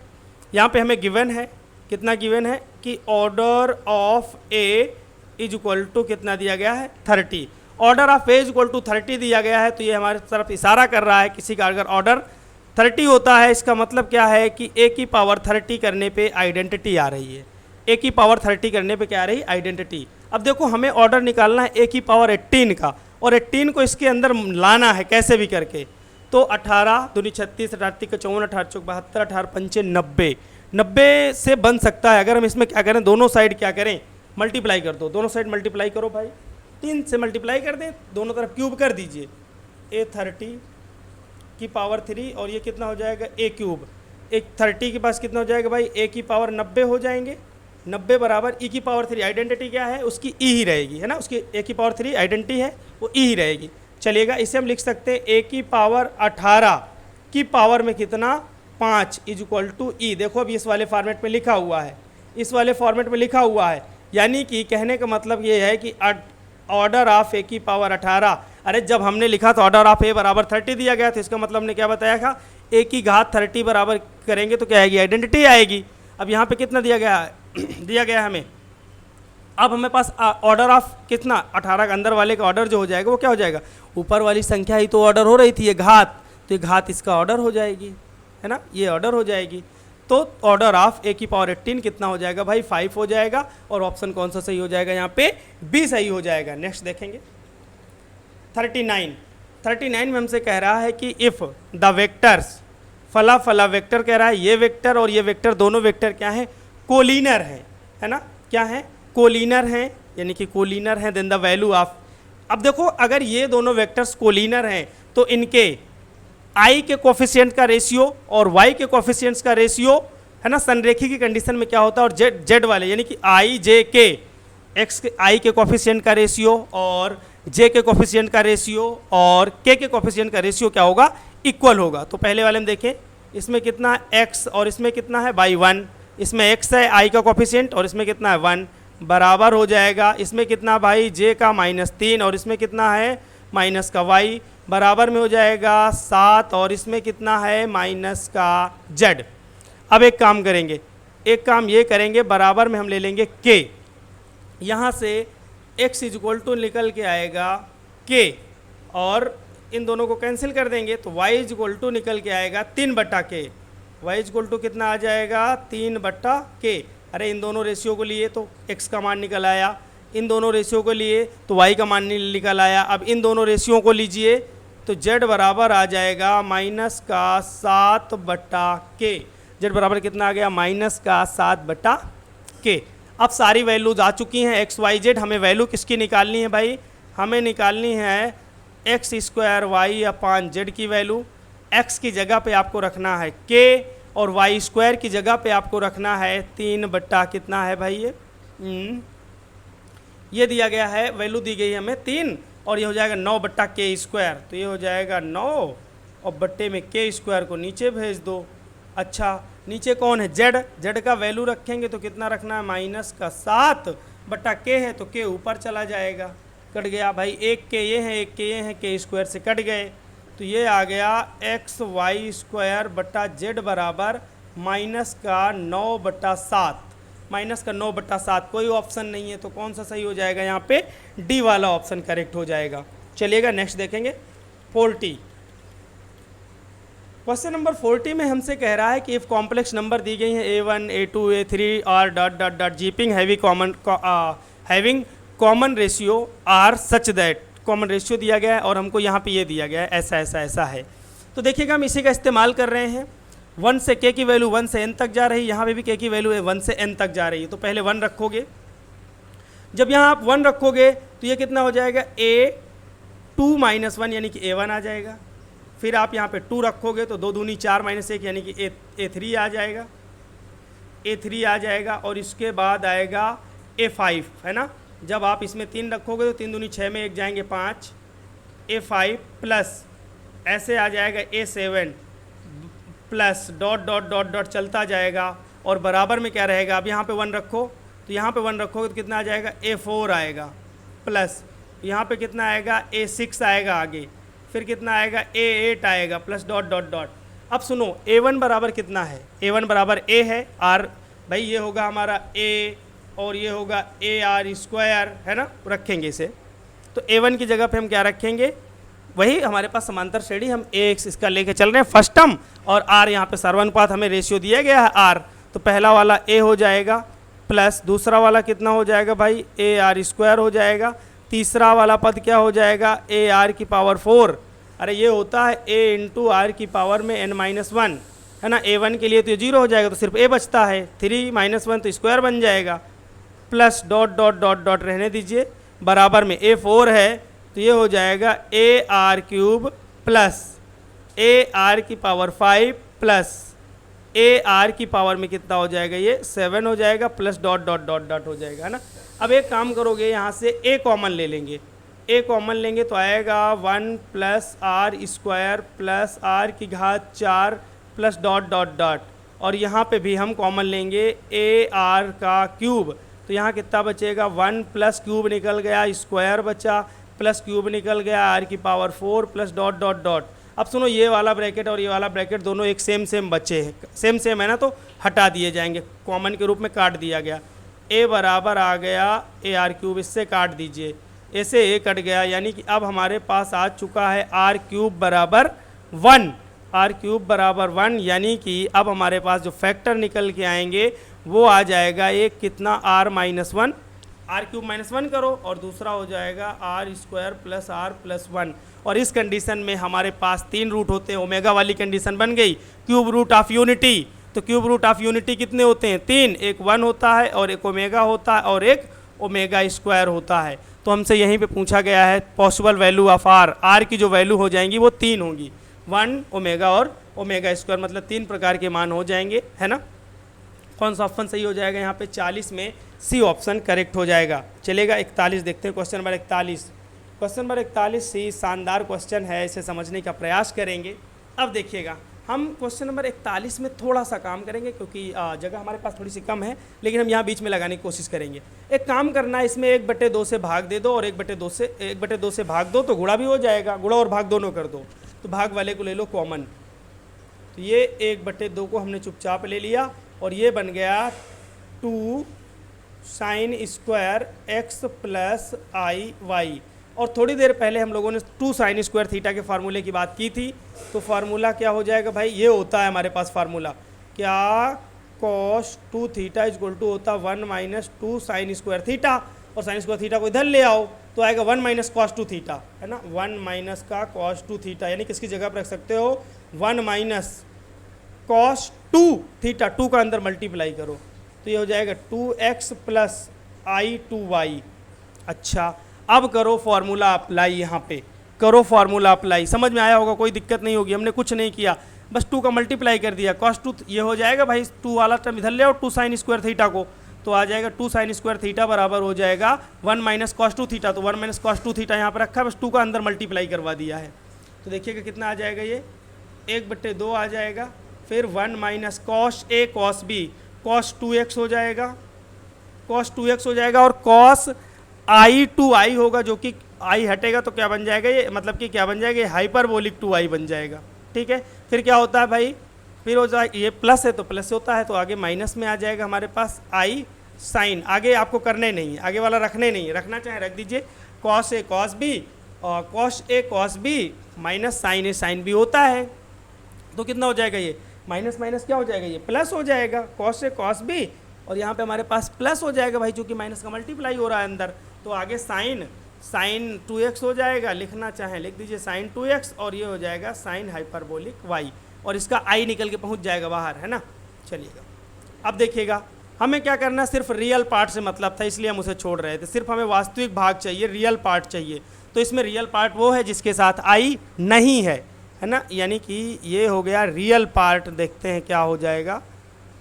यहाँ पे हमें गिवन है, कितना गिवन है कि order of A is equal to कितना दिया गया है 30। Order of A is equal to 30 दिया गया है, तो ये हमारे तरफ इशारा कर रहा है किसी का अगर ऑर्डर 30 होता है, इसका मतलब क्या है कि ए की पावर 30 करने पे आइडेंटिटी आ रही है, ए की पावर 30 करने पे क्या आ रही है आइडेंटिटी। अब देखो हमें ऑर्डर निकालना है ए की पावर 18 का, और 18 को इसके अंदर लाना है कैसे भी करके। तो 18 दूनी 36, 18 का 54, 18 चौक 72, 18 पंचे 90, 90 से बन सकता है। अगर हम इसमें क्या करें, दोनों साइड क्या करें मल्टीप्लाई कर दो, दोनों साइड मल्टीप्लाई करो भाई, 3 से मल्टीप्लाई कर दें, दोनों तरफ क्यूब कर दीजिए, ए 30 की पावर 3, और ये कितना हो जाएगा ए क्यूब, एक 30 के पास कितना हो जाएगा भाई ए की पावर 90 हो जाएंगे, 90 बराबर ई की पावर 3, आइडेंटिटी क्या है उसकी ई ही रहेगी, है ना, उसकी ए की पावर 3 आइडेंटिटी है वो ई ही रहेगी। चलिएगा, इसे हम लिख सकते हैं ए की पावर 18 की पावर में कितना 5 इज इक्वल टू ई। देखो अभी इस वाले फॉर्मेट में लिखा हुआ है, इस वाले फॉर्मेट में लिखा हुआ है, यानी कि कहने का मतलब ये है कि ऑर्डर ऑफ ए की पावर 18, अरे जब हमने लिखा था ऑर्डर ऑफ ए बराबर 30 दिया गया था, इसका मतलब हमने क्या बताया था ए की घात 30 बराबर करेंगे तो क्या आएगी आइडेंटिटी आएगी। अब यहाँ पे कितना दिया गया है दिया गया हमें, अब हमें पास ऑर्डर ऑफ कितना 18 के अंदर वाले का ऑर्डर जो हो जाएगा वो क्या हो जाएगा, ऊपर वाली संख्या ही तो ऑर्डर हो रही थी, ये घात, तो ये घात इसका ऑर्डर हो जाएगी, है ना, ये ऑर्डर हो जाएगी। तो ऑर्डर ऑफ ए की पावर 18 कितना हो जाएगा भाई 5 हो जाएगा, और ऑप्शन कौन सा सही हो जाएगा यहाँ पे बी सही हो जाएगा। नेक्स्ट देखेंगे 39 में हमसे कह रहा है कि इफ़ द वेक्टर्स फला फला वेक्टर कह रहा है, ये वेक्टर और ये वेक्टर दोनों वेक्टर क्या है कोलिनर है ना, क्या है कोलिनर है, यानी कि कोलिनर है, देन द वैल्यू ऑफ। अब देखो अगर ये दोनों वेक्टर्स कोलिनर हैं तो इनके आई के कोफिशिएंट का रेशियो और वाई के कोफिशिएंट्स का रेशियो, है ना, संरेखी की कंडीशन में क्या होता है, और जेड वाले यानी कि आई जे के एक्स के आई के कोफिशिएंट का रेशियो और जे के कोफिशिएंट का रेशियो और के कोफिशिएंट का रेशियो क्या होगा इक्वल होगा। तो पहले वाले में देखें, इसमें कितना एक्स और इसमें कितना है बाई 1, इसमें एक्स है आई का कोफिशिएंट और इसमें कितना है 1, बराबर हो जाएगा इसमें कितना भाई जे का -3 और इसमें कितना है माइनस का वाई, बराबर में हो जाएगा 7 और इसमें कितना है माइनस का जेड। अब एक काम करेंगे, एक काम ये करेंगे, बराबर में हम ले लेंगे के, यहाँ से x इज इक्वल टू निकल के आएगा k, और इन दोनों को कैंसिल कर देंगे तो y इज इक्वल टू निकल के आएगा 3/k, y is equal to कितना आ जाएगा 3/k। अरे इन दोनों रेशियो को लिए तो x का मान निकल आया, इन दोनों रेशियो को लिए तो y का मान निकल आया। अब इन दोनों रेशियो को लीजिए तो z बराबर आ जाएगा -7/k, z बराबर कितना आ गया -7/k। अब सारी वैल्यूज आ चुकी हैं x y z, हमें वैल्यू किसकी निकालनी है भाई, हमें निकालनी है x square Y upon Z की वैल्यू। एक्स की जगह पे आपको रखना है के और वाई स्क्वायर की जगह पे आपको रखना है 3 बट्टा कितना है भाई ये दिया गया है, वैल्यू दी गई है हमें 3 और ये हो जाएगा 9 बट्टा के स्क्वायर, तो ये हो जाएगा 9 और बट्टे में के स्क्वायर को नीचे भेज दो। अच्छा नीचे कौन है जेड, जेड का वैल्यू रखेंगे तो कितना रखना है माइनस का 7 बट्टा के है तो के ऊपर चला जाएगा, कट गया भाई, एक के ये है एक के ये है, के स्क्वायर से कट गए, तो ये आ गया एक्स वाई स्क्वायर बट्टा जेड बराबर माइनस का 9 बट्टा 7, माइनस का 9 बट्टा 7, कोई ऑप्शन नहीं है तो कौन सा सही हो जाएगा, यहाँ पे डी वाला ऑप्शन करेक्ट हो जाएगा। चलिएगा नेक्स्ट देखेंगे 40। क्वेश्चन नंबर 40 में हमसे कह रहा है कि इफ कॉम्प्लेक्स नंबर दी गई है a1 a2 a3 और डॉट डॉट डॉट जीपिंग having common ratio r such that, common ratio दिया गया है और हमको यहाँ पे ये दिया गया है ऐसा ऐसा ऐसा है, तो देखिएगा हम इसी का इस्तेमाल कर रहे हैं। 1 से k की वैल्यू 1 से n तक जा रही है, यहाँ पे भी k की वैल्यू है 1 से n तक जा रही है, तो पहले 1 रखोगे, जब यहाँ आप 1 रखोगे तो ये कितना हो जाएगा a2 माइनस 1 यानी कि a1 आ जाएगा, फिर आप यहाँ पे 2 रखोगे तो 2 दूनी 4 माइनस 1 यानी कि a3 आ जाएगा, a3 आ जाएगा और इसके बाद आएगा a5 है ना, जब आप इसमें 3 रखोगे तो 3 दूनी 6 में 1 जाएंगे 5, a5 प्लस ऐसे आ जाएगा a7 plus dot dot dot dot चलता जाएगा और बराबर में क्या रहेगा, अब यहाँ पे 1 रखो तो यहाँ पे 1 रखोगे तो कितना आ जाएगा a4 आएगा, प्लस यहाँ पे कितना आएगा a6 आएगा आगे, फिर कितना आएगा a8 आएगा प्लस डॉट डॉट डॉट। अब सुनो a1 बराबर कितना है, a1 बराबर a है r, भाई ये होगा हमारा a और ये होगा ए आर स्क्वायर है ना, रखेंगे इसे, तो a1 की जगह पे हम क्या रखेंगे, वही हमारे पास समांतर श्रेणी, हम ax इसका लेके चल रहे हैं फर्स्ट टर्म और r यहाँ पे सर्वानुपात हमें रेशियो दिया गया है r, तो पहला वाला a हो जाएगा प्लस दूसरा वाला कितना हो जाएगा भाई ए आर स्क्वायर हो जाएगा, तीसरा वाला पद क्या हो जाएगा ए आर की पावर 4, अरे ये होता है a इंटू आर की पावर में n-1 है ना, a1 के लिए तो ये 0 हो जाएगा तो सिर्फ a बचता है, 3 माइनस 1 तो स्क्वायर बन जाएगा, plus dot dot dot dot रहने दीजिए, बराबर में a4 है तो ये हो जाएगा A R cube plus A R की पावर 5 प्लस ए आर की पावर में कितना हो जाएगा, ये 7 हो जाएगा plus dot dot dot dot हो जाएगा है ना। अब एक काम करोगे यहाँ से a कॉमन ले लेंगे, a कॉमन लेंगे तो आएगा 1 plus R square plus R की घात 4 प्लस डॉट डॉट डॉट, और यहाँ पे भी हम कॉमन लेंगे ए आर का क्यूब, तो यहाँ कितना बचेगा 1 प्लस क्यूब निकल गया, स्क्वायर बचा प्लस क्यूब निकल गया, आर की power 4 plus dot dot dot. अब सुनो ये वाला ब्रैकेट और ये वाला ब्रैकेट दोनों एक सेम सेम बचे हैं, सेम सेम है ना, तो हटा दिए जाएंगे, कॉमन के रूप में काट दिया गया, a बराबर आ गया ए आर क्यूब, इससे काट दीजिए, ऐसे a कट गया, यानी कि अब हमारे पास आ चुका है आर क्यूब बराबर 1, आर क्यूब बराबर 1, यानी कि अब हमारे पास जो फैक्टर निकल के आएंगे वो आ जाएगा एक कितना r-1, आर क्यूब -1 करो और दूसरा हो जाएगा R square plus R plus 1, और इस कंडीशन में हमारे पास 3 रूट होते हैं, ओमेगा वाली कंडीशन बन गई, क्यूब रूट ऑफ यूनिटी, तो क्यूब रूट ऑफ यूनिटी कितने होते हैं 3, एक 1 होता है और एक ओमेगा होता है और एक ओमेगा स्क्वायर होता है, तो हमसे यहीं पे पूछा गया है possible value of R, R की जो वैल्यू हो जाएंगी वो 3 होंगी, 1 ओमेगा और ओमेगा स्क्वायर, मतलब 3 प्रकार के मान हो जाएंगे है ना। कौन सा ऑप्शन सही हो जाएगा यहाँ पे 40 में सी ऑप्शन करेक्ट हो जाएगा। चलेगा 41 देखते हैं, क्वेश्चन नंबर 41, क्वेश्चन नंबर 41 सी शानदार क्वेश्चन है, इसे समझने का प्रयास करेंगे। अब देखिएगा हम क्वेश्चन नंबर 41 में थोड़ा सा काम करेंगे क्योंकि जगह हमारे पास थोड़ी सी कम है, लेकिन हम यहाँ बीच में लगाने की कोशिश करेंगे। एक काम करना है, इसमें 1/2 से भाग दे दो और 1/2 से भाग दो तो गुणा भी हो जाएगा, गुणा और भाग दोनों कर दो, तो भाग वाले को ले लो कॉमन, तो ये 1/2 को हमने चुपचाप ले लिया और ये बन गया 2 साइन स्क्वायर एक्स प्लस आई वाई, और थोड़ी देर पहले हम लोगों ने 2 साइन स्क्वायर थीटा के फार्मूले की बात की थी, तो फार्मूला क्या हो जाएगा भाई, ये होता है हमारे पास फार्मूला क्या, cos 2 थीटा इक्वल टू होता 1 माइनस 2 साइन स्क्वायर थीटा, और साइन स्क्वायर थीटा को इधर ले आओ तो आएगा 1 माइनस cos 2 थीटा है ना, 1 माइनस का cos 2 थीटा, यानी किसकी जगह पर रख सकते हो 1 माइनस cos 2 थीटा, 2 का अंदर मल्टीप्लाई करो तो ये हो जाएगा 2x प्लस i 2y। अच्छा अब करो फॉर्मूला अप्लाई, यहाँ पे करो फॉर्मूला अप्लाई। समझ में आया होगा, कोई दिक्कत नहीं होगी, हमने कुछ नहीं किया, बस 2 का मल्टीप्लाई कर दिया। cos 2 ये हो जाएगा भाई, 2 वाला टर्म इधर ले आओ 2 sin स्क्वायर थीटा को, तो आ जाएगा 2 sin स्क्वायर थीटा बराबर हो जाएगा 1 माइनस cos 2 थीटा। तो 1 माइनस cos 2 थीटा यहाँ पर रखा है, बस 2 का अंदर मल्टीप्लाई करवा दिया है। तो देखिएगा कितना आ जाएगा, ये 1/2 आ जाएगा, फिर 1 minus cos a cos b cos 2x हो जाएगा, cos 2x हो जाएगा, और cos i 2i होगा, जो कि i हटेगा तो क्या बन जाएगा ये, मतलब कि क्या बन जाएगा, ये हाइपरबोलिक 2i बन जाएगा। ठीक है, फिर क्या होता है भाई, फिर हो जाए ये प्लस है तो प्लस होता है, तो आगे माइनस में आ जाएगा हमारे पास i साइन। आगे आपको करने नहीं है, आगे वाला रखने नहीं है, रखना चाहे रख दीजिए, cos a cos b और cos a cos b minus sine a sine b होता है। तो कितना हो जाएगा ये, माइनस माइनस क्या हो जाएगा, ये प्लस हो जाएगा, cos a cos b, और यहाँ पे हमारे पास प्लस हो जाएगा भाई, चूँकि माइनस का मल्टीप्लाई हो रहा है अंदर। तो आगे साइन 2x हो जाएगा, लिखना चाहें लिख दीजिए साइन 2x, और ये हो जाएगा साइन हाइपरबोलिक y, और इसका i निकल के पहुंच जाएगा बाहर, है ना। चलिएगा अब देखिएगा, हमें क्या करना है, सिर्फ रियल पार्ट से मतलब था, इसलिए हम उसे छोड़ रहे थे, सिर्फ हमें वास्तविक भाग चाहिए, रियल पार्ट चाहिए। तो इसमें रियल पार्ट वो है जिसके साथ i नहीं है ना, यानी कि ये हो गया रियल पार्ट। देखते हैं क्या हो जाएगा,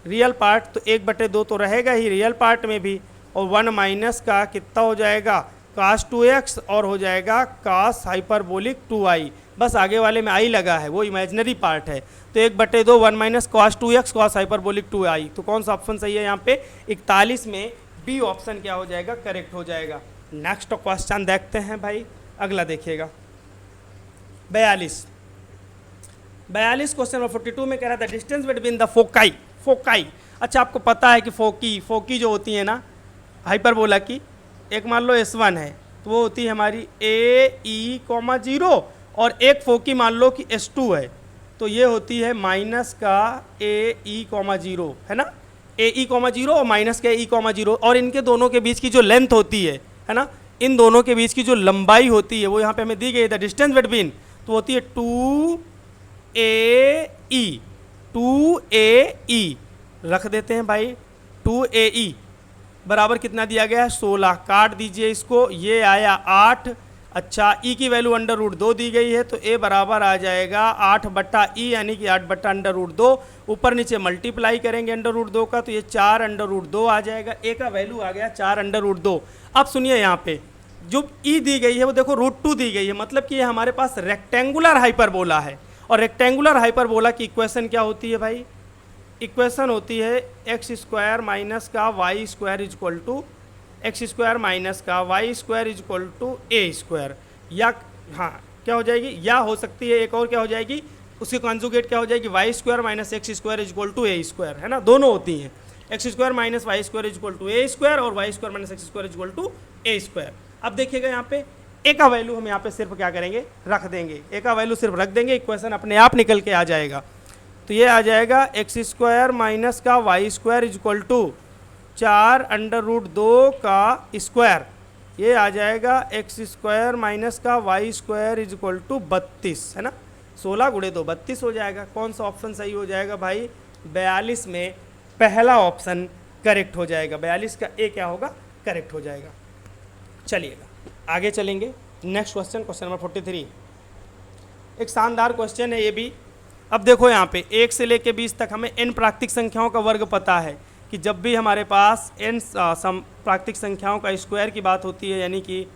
रियल पार्ट तो 1/2 तो रहेगा ही रियल पार्ट में भी, और 1 माइनस का कितना हो जाएगा cos 2x, और हो जाएगा cos हाइपरबोलिक 2i, बस आगे वाले में i लगा है, वो इमेजिनरी पार्ट है। तो 1/2 1 minus cos 2x cos hyperbolic 2i, तो कौन सा ऑप्शन सही है यहाँ पे, 41 में बी ऑप्शन क्या हो जाएगा, करेक्ट हो जाएगा। नेक्स्ट क्वेश्चन देखते हैं भाई, अगला देखिएगा 42 क्वेश्चन नंबर 42 में कह रहा था डिस्टेंस बिटवीन द फोकाई। अच्छा, आपको पता है कि फोकी जो होती है ना हाइपरबोला की, एक मान लो S1 है तो वो होती है हमारी AE,0, और एक फोकी मान लो कि S2 है तो ये होती है माइनस का AE,0, है ना, AE,0 और माइनस का AE,0, और इनके दोनों के बीच की जो लेंथ होती है ना, इन दोनों के बीच की जो लंबाई होती है वो यहाँ पे हमें दी गई है, द डिस्टेंस बिटवीन, तो होती है 2AE रख देते हैं भाई, 2AE बराबर कितना दिया गया है, 16, काट दीजिए इसको, ये आया 8। अच्छा, ई की वैल्यू √2 दी गई है, तो ए बराबर आ जाएगा 8/e, यानी कि 8/√2, ऊपर नीचे मल्टीप्लाई करेंगे √2 का, तो ये 4/√2 आ जाएगा, ए का वैल्यू आ गया 4/√2। अब सुनिए यहाँ पे जो ई दी गई है वो देखो √2 दी गई है, मतलब कि ये हमारे पास रेक्टेंगुलर हाइपरबोला है, और रेक्टेंगुलर हाइपरबोला की इक्वेशन क्या होती है भाई, इक्वेशन होती है x² माइनस का y² equal to x² minus का y² इजक्वल टू a², या हाँ क्या हो जाएगी, या हो सकती है एक और क्या हो जाएगी, उसकी कॉन्जुगेट क्या हो जाएगी, y² minus x² equal to a², है ना, दोनों होती हैं, x² minus y² equal to a² और y² minus x² equal to a²। अब देखिएगा यहाँ पे ए का वैल्यू हम यहाँ पे सिर्फ क्या करेंगे, रख देंगे, ए का वैल्यू सिर्फ रख देंगे, इक्वेशन अपने आप निकल के आ जाएगा। तो ये आ जाएगा x² माइनस का y² इजक्वल टू 4/√2 का स्क्वायर, ये आ जाएगा x² माइनस का y² इजक्वल टू 32, है ना, 16 × 2 32 हो जाएगा। कौन सा ऑप्शन सही हो जाएगा भाई, 42 में पहला ऑप्शन करेक्ट हो जाएगा, 42 का ए क्या होगा, करेक्ट हो जाएगा। चलिएगा आगे चलेंगे, नेक्स्ट क्वेश्चन, क्वेश्चन नंबर 43, एक शानदार क्वेश्चन है ये भी। अब देखो यहाँ पे 1 से लेके 20 तक हमें n प्राकृतिक संख्याओं का वर्ग पता है कि जब भी हमारे पास n प्राकृतिक संख्याओं का स्क्वायर की बात होती है, यानी कि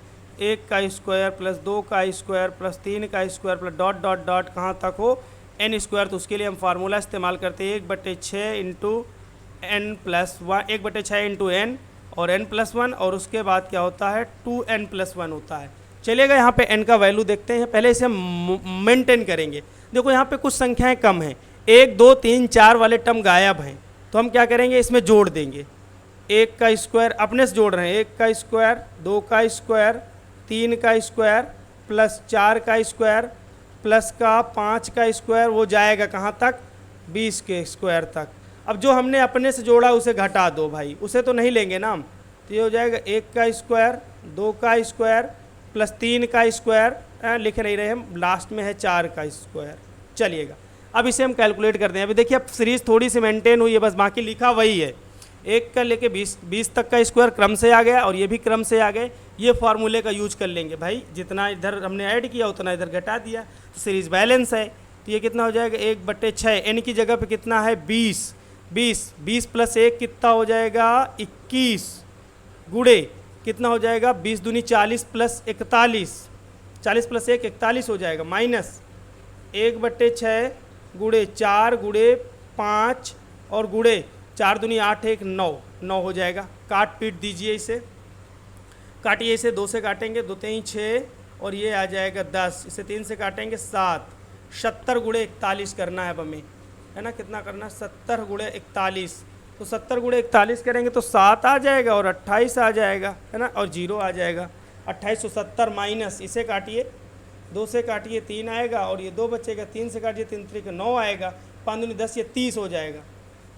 1 का स्क्वायर प्लस 2 का स्क्वायर प्लस 3 का square plus dot dot dot कहाँ तक हो n², तो उसके लिए हम फार्मूला इस्तेमाल करते हैं 1/6 into n plus 1, 1/6 into n और n+1, और उसके बाद क्या होता है 2n+1 होता है। चलिएगा यहाँ पे n का वैल्यू देखते हैं, पहले इसे हम मेंटेन करेंगे। देखो यहाँ पे कुछ संख्याएं कम हैं, 1 2 3 4 वाले टर्म गायब हैं, तो हम क्या करेंगे, इसमें जोड़ देंगे। 1 का स्क्वायर अपने से जोड़ रहे हैं, 1 का स्क्वायर 2 का स्क्वायर 3 का स्क्वायर प्लस 4 का स्क्वायर प्लस का 5 का स्क्वायर, वो जाएगा कहाँ तक, 20 के स्क्वायर तक। अब जो हमने अपने से जोड़ा उसे घटा दो भाई, उसे तो नहीं लेंगे ना हम, तो ये हो जाएगा 1 का स्क्वायर 2 का स्क्वायर प्लस 3 का स्क्वायर, लिख नहीं रहे हम, लास्ट में है 4 का स्क्वायर। चलिएगा अब इसे हम कैलकुलेट करते हैं। अभी देखिए अब सीरीज थोड़ी सी मेंटेन हुई है, बस बाकी लिखा वही है। 1 का लेके 20 तक का स्क्वायर क्रम से आ गया और ये भी क्रम से आ गए। ये फार्मूले का यूज कर लेंगे भाई, जितना इधर हमने ऐड किया उतना इधर घटा दिया, तो सीरीज बैलेंस है। तो ये कितना हो जाएगा 1/6, एन की जगह पे कितना है 20, 20 प्लस 1 कितना हो जाएगा 21, गुड़े कितना हो जाएगा 20 दूनी 40 प्लस 41, 40 प्लस 1 41 हो जाएगा, माइनस 1/6 गुड़े 4 गुड़े 5 और गुड़े 4 दूनी 8 1 9, 9 हो जाएगा। काट पीट दीजिए इसे, काटिए इसे, 2 से काटेंगे 2 3 6 और ये आ जाएगा 10, इसे 3 से काटेंगे 7, 70 गुड़े 41 करना है अब हमें, है ना। कितना करना है 70 गुड़े 41, तो 70 गुड़े 41 करेंगे तो 7 आ जाएगा और 28 आ जाएगा, है ना, और 0 आ जाएगा। 2870 माइनस इसे काटिए, 2 से काटिए 3 आएगा और ये 2 बचेगा, 3 से काटिए 3 3 9 आएगा, 5 दूनी 10, ये 30 हो जाएगा,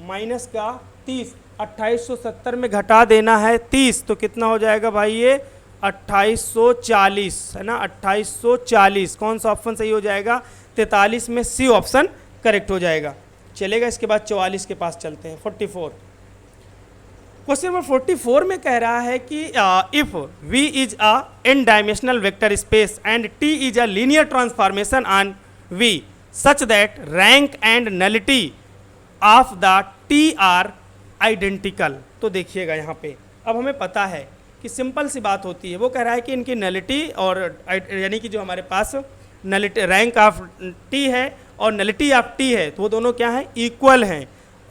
माइनस का 30। 2870 में घटा देना है 30, तो कितना हो जाएगा भाई ये 2840, है ना, 2840। कौन सा ऑप्शन सही हो जाएगा 43 में सी ऑप्शन करेक्ट हो जाएगा। चलेगा, इसके बाद 44 के पास चलते हैं। 44 क्वेश्चन नंबर 44 में कह रहा है कि if V is a n dimensional vector space and T is a linear transformation on V such that rank and nullity of the T are identical. तो देखिएगा यहाँ पे अब हमें पता है कि सिंपल सी बात होती है, वो कह रहा है कि इनकी नलिटी और यानी कि जो हमारे पास नलिटी रैंक ऑफ T है और नलिटी ऑफ T है, तो वो दोनों क्या हैं इक्वल हैं।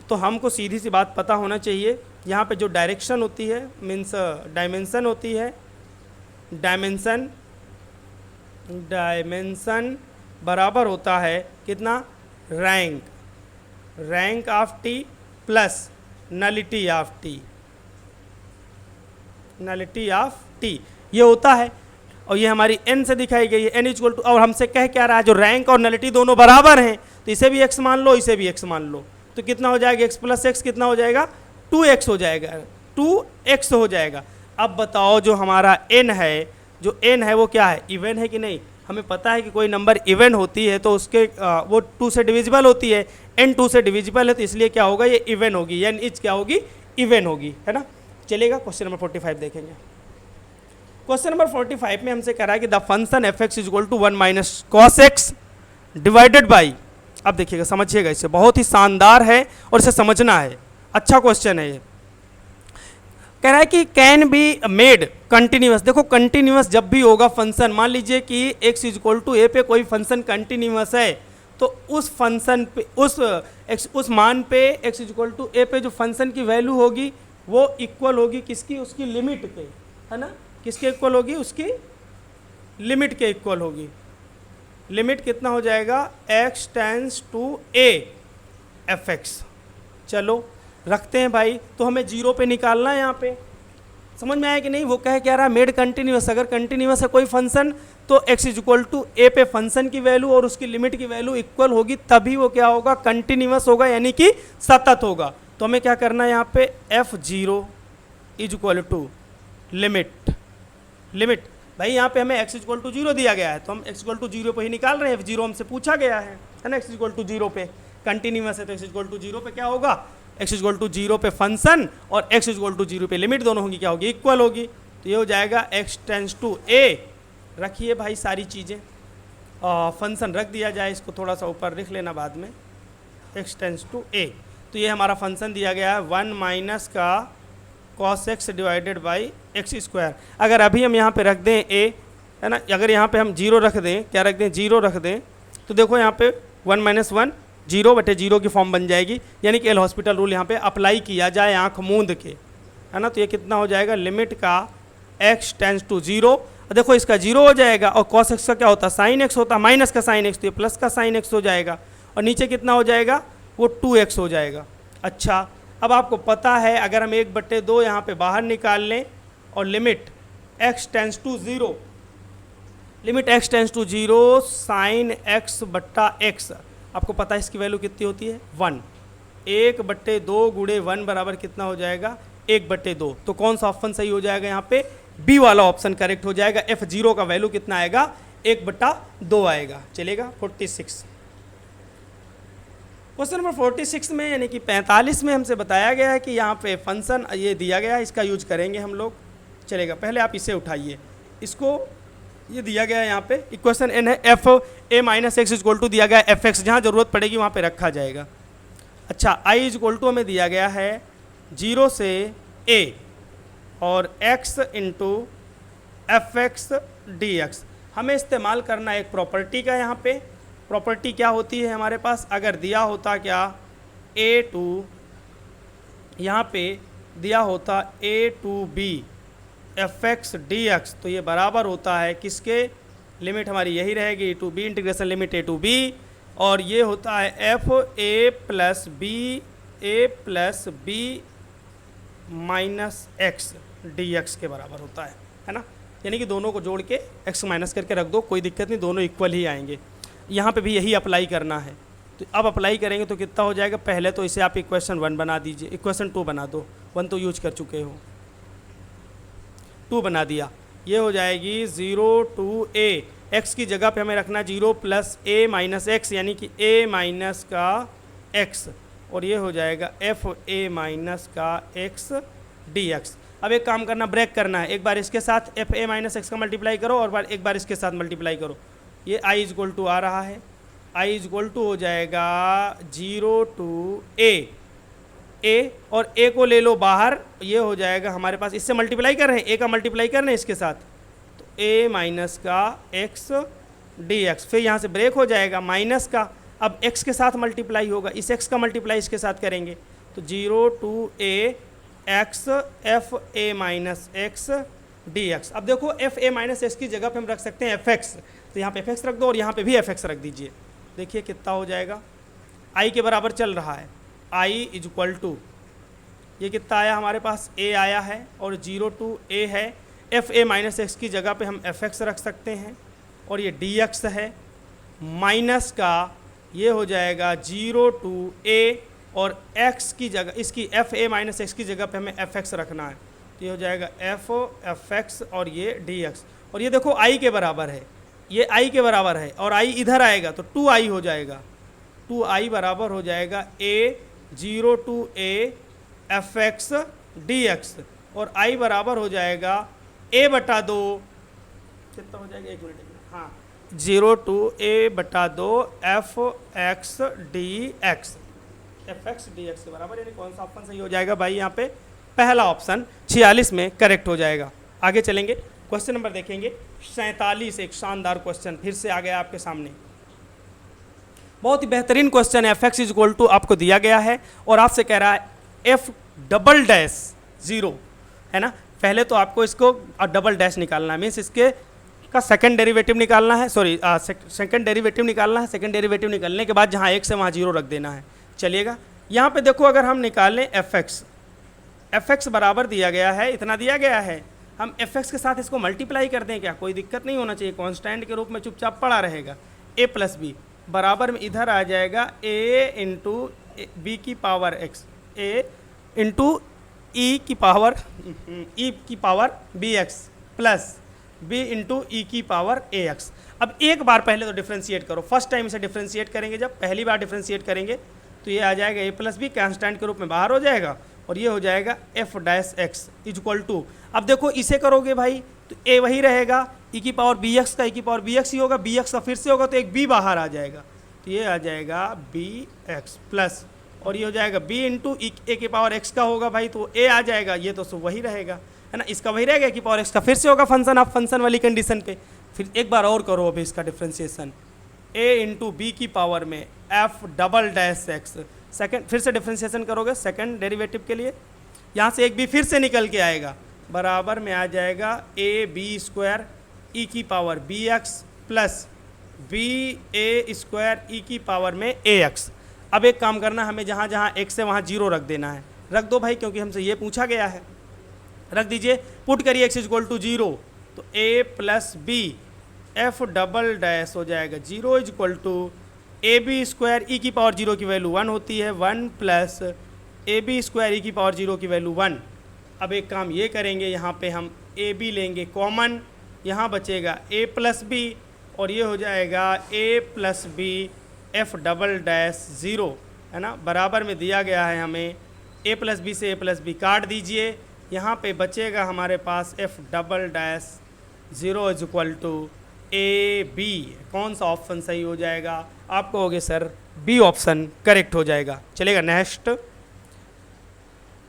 तो हमको सीधी सी बात पता होना चाहिए, यहाँ पे जो डायरेक्शन होती है मीन्स डायमेंशन होती है, डायमेंशन बराबर होता है कितना rank of T plus nullity of T, nullity of T ये होता है। और ये हमारी n से दिखाई गई है, n इक्वल टू, और हमसे कह क्या रहा है जो रैंक और नलिटी दोनों बराबर हैं, तो इसे भी x मान लो इसे भी x मान लो, तो कितना हो जाएगा x प्लस x कितना हो जाएगा 2x हो जाएगा, 2x हो जाएगा। अब बताओ जो हमारा n है, जो n है वो क्या है इवन है कि नहीं। हमें पता है कि कोई नंबर इवन होती है तो उसके वो 2 से डिविजिबल होती है, n 2 से डिविजिबल है तो इसलिए क्या होगा ये इवन होगी, n इच क्या होगी इवन होगी, है ना। चलेगा, क्वेश्चन नंबर 45 देखेंगे। क्वेश्चन नंबर 45 में हमसे कह रहा है कि the function F X is equal to 1 minus cos X divided by, अब देखिएगा समझिएगा, इसे बहुत ही शानदार है और इसे समझना है, अच्छा क्वेश्चन है ये। कह रहा है कि कैन बी मेड कंटिन्यूअस। देखो कंटिन्यूअस जब भी होगा फंक्शन, मान लीजिए कि x इज इक्वल टू ए पे कोई फंक्शन कंटिन्यूअस है, तो उस फंक्शन पे उस मान पे x इज इक्वल टू ए पे जो फंक्शन की वैल्यू होगी वो इक्वल होगी किसकी, उसकी लिमिट के, है ना। किसके इक्वल होगी, उसकी लिमिट के इक्वल होगी। लिमिट कितना हो जाएगा x tends to a F X. चलो रखते हैं भाई, तो हमें 0 पे निकालना है। यहाँ पे समझ में आया कि नहीं। वो कह क्या रहा है मेड कंटिन्यूअस, अगर कंटिन्यूअस है कोई फंक्शन तो x इज इक्वल टू ए पे फंक्शन की वैल्यू और उसकी लिमिट की वैल्यू इक्वल होगी, तभी वो क्या होगा कंटिन्यूअस होगा, यानी कि सतत होगा। तो हमें क्या करना है यहाँ पे f0 is equal to limit भाई यहाँ पे हमें x इक्वल टू 0 दिया गया है तो हम x इक्वल टू 0 पे ही निकाल रहे हैं। f0 हमसे पूछा गया है ना, x इक्वल टू 0 पे कंटिन्यूअस है तो x इक्वल टू 0 पे क्या होगा, x इक्वल टू 0 पे फंक्शन और x इक्वल टू 0 पे लिमिट दोनों होंगी क्या होगी इक्वल होगी। तो ये हो जाएगा x टेंस टू a। रखिए भाई सारी चीज़ें, फंक्शन रख दिया जाए, इसको थोड़ा सा ऊपर लिख लेना बाद में, x टेंस टू a। तो ये हमारा फंक्शन दिया गया है 1 माइनस का cos x divided by x square. अगर अभी हम यहाँ पे रख दें a, है ना, अगर यहाँ पे हम 0 रख दें, क्या रख दें 0 रख दें, तो देखो यहाँ पे 1 माइनस 1 0/0 की फॉर्म बन जाएगी, यानी कि एल हॉस्पिटल रूल यहाँ पे अप्लाई किया जाए आँख मूंद के, है ना। तो ये कितना हो जाएगा लिमिट का x टेंस टू 0, देखो इसका 0 हो जाएगा और cos x का क्या होता है साइन x होता है, माइनस का साइन x तो ये प्लस का साइन x हो जाएगा और नीचे कितना हो जाएगा वो 2x हो जाएगा। अच्छा अब आपको पता है अगर हम 1/2 यहाँ पे बाहर निकाल लें और limit x tends to 0, limit x tends to 0 sine x/x, आपको पता है इसकी वैल्यू कितनी होती है 1, 1/2 गुणे 1 बराबर कितना हो जाएगा 1/2। तो कौन सा ऑप्शन सही हो जाएगा यहाँ पे, बी वाला ऑप्शन करेक्ट हो जाएगा। f0 का वैल्यू कितना आएगा 1/2 आएगा। चलेगा 46 क्वेश्चन नंबर 46 में यानी कि 45 में हमसे बताया गया है कि यहाँ पे फंक्शन ये दिया गया है, इसका यूज करेंगे हम लोग। चलेगा, पहले आप इसे उठाइए, इसको ये दिया गया है यहाँ पे इक्वेशन n है, F A minus X equal to दिया गया है एफ एक्स, जहाँ ज़रूरत पड़ेगी वहाँ पे रखा जाएगा। अच्छा, i इक्वल टू हमें दिया गया है 0 से a और x into F X D x. हमें इस्तेमाल करना है एक प्रॉपर्टी का। यहाँ पे प्रॉपर्टी क्या होती है हमारे पास, अगर दिया होता क्या a टू, यहाँ पे दिया होता a to B F X D X, तो ये बराबर होता है किसके, लिमिट हमारी यही रहेगी to B integration limit A to B, और ये होता है F A plus B minus X D X के बराबर होता है ना। यानी कि दोनों को जोड़ के x माइनस करके रख दो, कोई दिक्कत नहीं, दोनों इक्वल ही आएंगे। यहाँ पे भी यही अप्लाई करना है, तो अब अप्लाई करेंगे तो कितना हो जाएगा, पहले तो इसे आप इक्वेशन 1 बना दीजिए, इक्वेशन 2 बना दो, 1 तो यूज कर चुके हो, 2 बना दिया, ये हो जाएगी 0 टू a, x की जगह पे हमें रखना 0 प्लस a माइनस एक्स, यानी कि a माइनस का x, और ये हो जाएगा एफ ए माइनस का x डी एक्स। अब एक काम करना, ब्रेक करना है, एक बार इसके साथ एफ ए माइनस एक्स का मल्टीप्लाई करो और एक बार इसके साथ मल्टीप्लाई करो, ये i इक्वल टू आ रहा है, i इक्वल टू हो जाएगा 0 टू a और a को ले लो बाहर, ये हो जाएगा हमारे पास, इससे मल्टीप्लाई कर रहे हैं, a का मल्टीप्लाई कर रहे हैं इसके साथ, तो a माइनस का x डी एक्स, फिर यहाँ से ब्रेक हो जाएगा माइनस का, अब x के साथ मल्टीप्लाई होगा, इस x का मल्टीप्लाई इसके साथ करेंगे, तो 0 to a x F A minus X D X. अब देखो एफ ए माइनस एक्स की जगह पे हम रख सकते हैं एफ एक्स, तो यहाँ पे एफ एक्स रख दो और यहाँ पे भी एफ एक्स रख दीजिए, देखिए कितना हो जाएगा, i के बराबर चल रहा है, i इज इक्वल टू, ये कितना आया हमारे पास, a आया है और 0 टू a है, एफ ए माइनस एक्स की जगह पे हम एफ एक्स रख सकते हैं, और ये डी एक्स है, माइनस का ये हो जाएगा 0 टू a, और x की जगह, इसकी एफ ए माइनस एक्स की जगह पे हमें एफ एक्स रखना है, तो ये हो जाएगा एफ एक्स और ये डी एक्स, और ये देखो i के बराबर है, ये i के बराबर है, और i इधर आएगा तो 2i हो जाएगा, 2i बराबर हो जाएगा a 0 to a F X D X, और i बराबर हो जाएगा a बटा 2, कितना हो जाएगा, 1 मिनट, हाँ 0 टू a बटा 2 F X D x, F X D X के बराबर, यानी कौन सा ऑप्शन सही हो जाएगा भाई, यहाँ पे पहला ऑप्शन 46 में करेक्ट हो जाएगा। आगे चलेंगे, क्वेश्चन नंबर देखेंगे 47, एक शानदार क्वेश्चन फिर से आ गया आपके सामने, बहुत ही बेहतरीन क्वेश्चन है। F X is equal to आपको दिया गया है और आपसे कह रहा है एफ डबल डैश 0 है ना, पहले तो आपको इसको डबल डैश निकालना है, मीन्स इसके का सेकंड डेरिवेटिव निकालना है, सॉरी सेकंड डेरिवेटिव निकालना है, सेकंड डेरिवेटिव निकालने के बाद जहाँ x है वहाँ 0 रख देना है। चलिएगा, यहाँ पे देखो अगर हम निकालें एफ एक्स बराबर दिया गया है, इतना दिया गया है, हम एफ एक्स के साथ इसको मल्टीप्लाई कर दें क्या, कोई दिक्कत नहीं होना चाहिए, कांस्टेंट के रूप में चुपचाप पड़ा रहेगा, a प्लस बी बराबर में इधर आ जाएगा a इंटू बी की power x, a into e की power b x plus b into e की पावर ए एक्स। अब एक बार पहले तो डिफ्रेंशिएट करो, फर्स्ट टाइम इसे डिफ्रेंशिएट करेंगे, जब पहली बार डिफ्रेंशिएट करेंगे तो ये आ जाएगा a प्लस बी, कांस्टेंट के रूप में बाहर हो जाएगा, और ये हो जाएगा F dash X is equal to, अब देखो इसे करोगे भाई तो a वही रहेगा, e की पावर बी एक्स का e की पावर बी एक्स ही होगा, बी एक्स का फिर से होगा तो एक b बाहर आ जाएगा, तो ये आ जाएगा बी एक्स प्लस, और ये हो जाएगा b इंटू ए की पावर x का होगा भाई, तो a आ जाएगा, ये तो वही रहेगा है ना, इसका वही रहेगा कि पावर x का फिर से होगा फंक्शन, आप फंक्शन वाली कंडीशन पे, फिर एक बार और करो अभी इसका डिफ्रेंशिएशन, a इंटू बी की पावर में f double dash x, second फिर से डिफ्रेंशिएशन करोगे सेकंड डेरिवेटिव के लिए, यहाँ से एक b फिर से निकल के आएगा, बराबर में आ जाएगा ए बी स्क्वायर ई की power b x plus b a square e की पावर में ए एक्स। अब एक काम करना, हमें जहाँ जहाँ x है वहाँ 0 रख देना है, रख दो भाई क्योंकि हमसे ये पूछा गया है, रख दीजिए, पुट करिए x इज इक्वल टू 0, तो a plus B F double dash हो जाएगा 0 is equal to A b square e की पावर 0 की वैल्यू 1 होती है, 1 plus a b square e की पावर 0 की वैल्यू 1। अब एक काम ये करेंगे, यहाँ पे हम ए बी लेंगे कॉमन, यहाँ बचेगा a प्लस बी, और ये हो जाएगा a plus B F double dash 0 है ना, बराबर में दिया गया है हमें a प्लस बी से a प्लस बी काट दीजिए। यहाँ पे बचेगा हमारे पास f double dash 0 is equal to A B. कौन सा ऑप्शन सही हो जाएगा? आप कहोगे सर बी ऑप्शन करेक्ट हो जाएगा। चलेगा। नेक्स्ट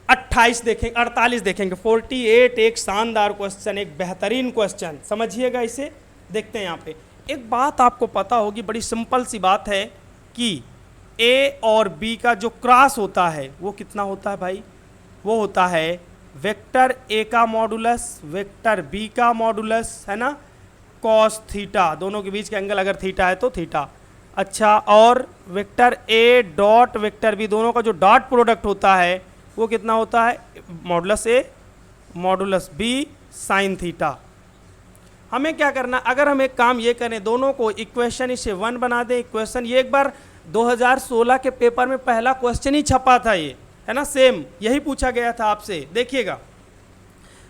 48 देखेंगे, 48 देखेंगे। 48 एक शानदार क्वेश्चन, एक बेहतरीन क्वेश्चन, समझिएगा इसे। देखते हैं यहाँ पे एक बात आपको पता होगी, बड़ी सिंपल सी बात है कि ए और बी का जो क्रॉस होता है वो कितना होता है भाई? वो होता है वेक्टर ए का मॉडुलस वेक्टर बी का मॉडुलस, है ना, कॉस थीटा, दोनों के बीच का एंगल अगर थीटा है तो थीटा। अच्छा, और वेक्टर ए डॉट वेक्टर बी, दोनों का जो डॉट प्रोडक्ट होता है वो कितना होता है? मॉडुलस ए मॉडुलस बी साइन थीटा। हमें क्या करना, अगर हम एक काम ये करें, दोनों को इक्वेशन इसे 1 बना दें। इक्वेशन ये एक बार 2016 के पेपर में पहला क्वेश्चन ही छपा था, ये है ना, सेम यही पूछा गया था आपसे। देखिएगा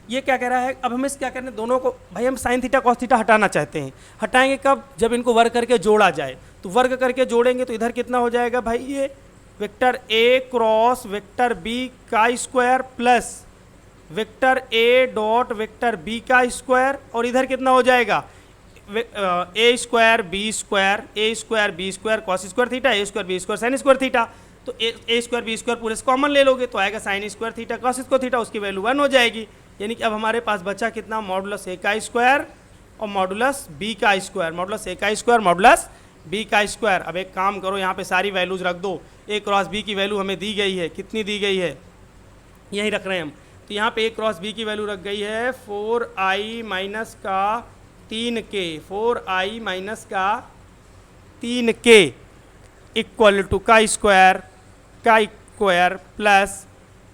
ये क्या कह रहा है। अब हमें क्या करना है, दोनों को भाई हम साइन थीटा कॉस थीटा हटाना चाहते हैं। हटाएंगे कब? जब इनको वर्ग करके जोड़ा जाए। तो वर्ग करके जोड़ेंगे तो इधर कितना हो जाएगा भाई? ये vector a cross vector b का स्क्वायर प्लस वेक्टर ए डॉट वेक्टर बी का स्क्वायर, और इधर कितना हो जाएगा? A square b square cos square theta, a square b square sine square theta. तो ए स्क्वायर बी स्क्वायर पूरे से कॉमन ले लोगे तो आएगा sign square theta cos square theta, उसकी वैल्यू 1 हो जाएगी। यानी कि अब हमारे पास बचा कितना? मॉडुलस ए का स्क्वायर और मॉडुलस बी का स्क्वायर, मॉडुलस ए का स्क्वायर मॉडुलस बी का स्क्वायर। अब एक काम करो, यहाँ पे सारी वैल्यूज रख दो। ए क्रॉस बी की वैल्यू हमें दी गई है, कितनी दी गई है? यही रख रहे हैं हम। तो यहाँ पे ए क्रॉस बी की वैल्यू रख गई है 4i माइनस का 3k, 4i माइनस का 3k इक्वल टू का स्क्वायर प्लस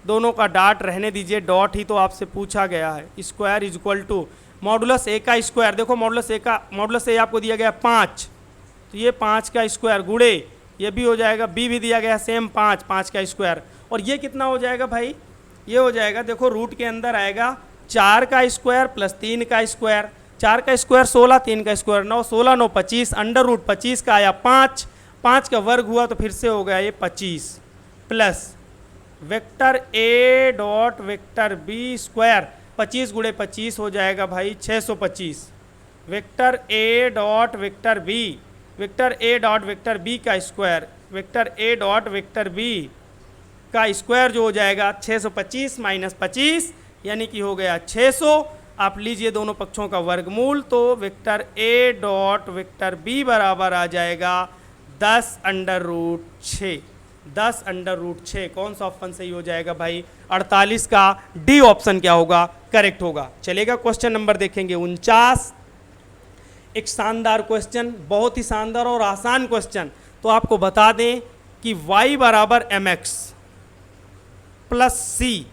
दोनों का डॉट रहने दीजिए, डॉट ही तो आपसे पूछा गया है। Square is equal to modulus a का स्क्वायर। देखो मॉडुलस ए आपको दिया गया 5, तो ये 5 का स्क्वायर गुणे ये भी हो जाएगा, बी भी दिया गया सेम 5 का स्क्वायर। और ये कितना हो जाएगा भाई? ये हो जाएगा, देखो रूट के अंदर आएगा 4 का स्क्वायर प्लस 3 का स्क्वायर। 4 का स्क्वायर 16, 3 का स्क्वायर 9, 16 9 25, अंडर रूट 25 का आया 5, 5 का वर्ग हुआ तो फिर से हो गया ये 25 प्लस वेक्टर ए डॉट वेक्टर बी स्क्वायर, 25 गुणे 25 हो जाएगा भाई 625। वेक्टर ए डॉट वेक्टर बी का स्क्वायर, वेक्टर ए डॉट वेक्टर बी का स्क्वायर जो हो जाएगा 625 माइनस 25 यानी कि हो गया 600। आप लीजिए दोनों पक्षों का वर्गमूल, तो वेक्टर ए डॉट वेक्टर बी बराबर आ जाएगा 10 अंडर रूट 6। 10 अंडर रूट 6 कौन सा ऑप्शन सही हो जाएगा भाई? 48 का डी ऑप्शन क्या होगा? करेक्ट होगा। चलेगा। क्वेश्चन नंबर देखेंगे 49। एक शानदार क्वेश्चन, बहुत ही शानदार और आसान क्वेश्चन। तो आपको बता दें कि y बराबर mx प्लस सी,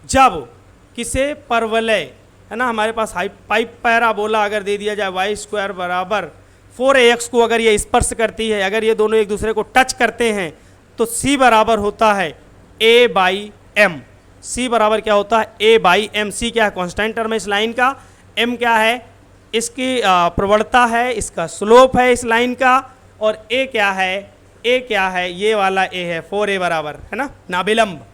जब किसे परवलय, है ना, हमारे पास पाइप पैराबोला अगर दे दिया जाए y स्क्वायर बराबर 4ax को अगर ये स्पर्श करती है, अगर ये दोनों एक दूसरे को टच करते हैं तो c बराबर होता है a बाई एम। c बराबर क्या होता है? a by M. c क्या है? कांस्टेंट टर्म है इस लाइन का। m क्या है? इसकी प्रवणता है, इसका स्लोप है इस लाइन का। और a क्या है? a क्या है? ये वाला a है, 4a बराबर, है ना, नाभिलंब।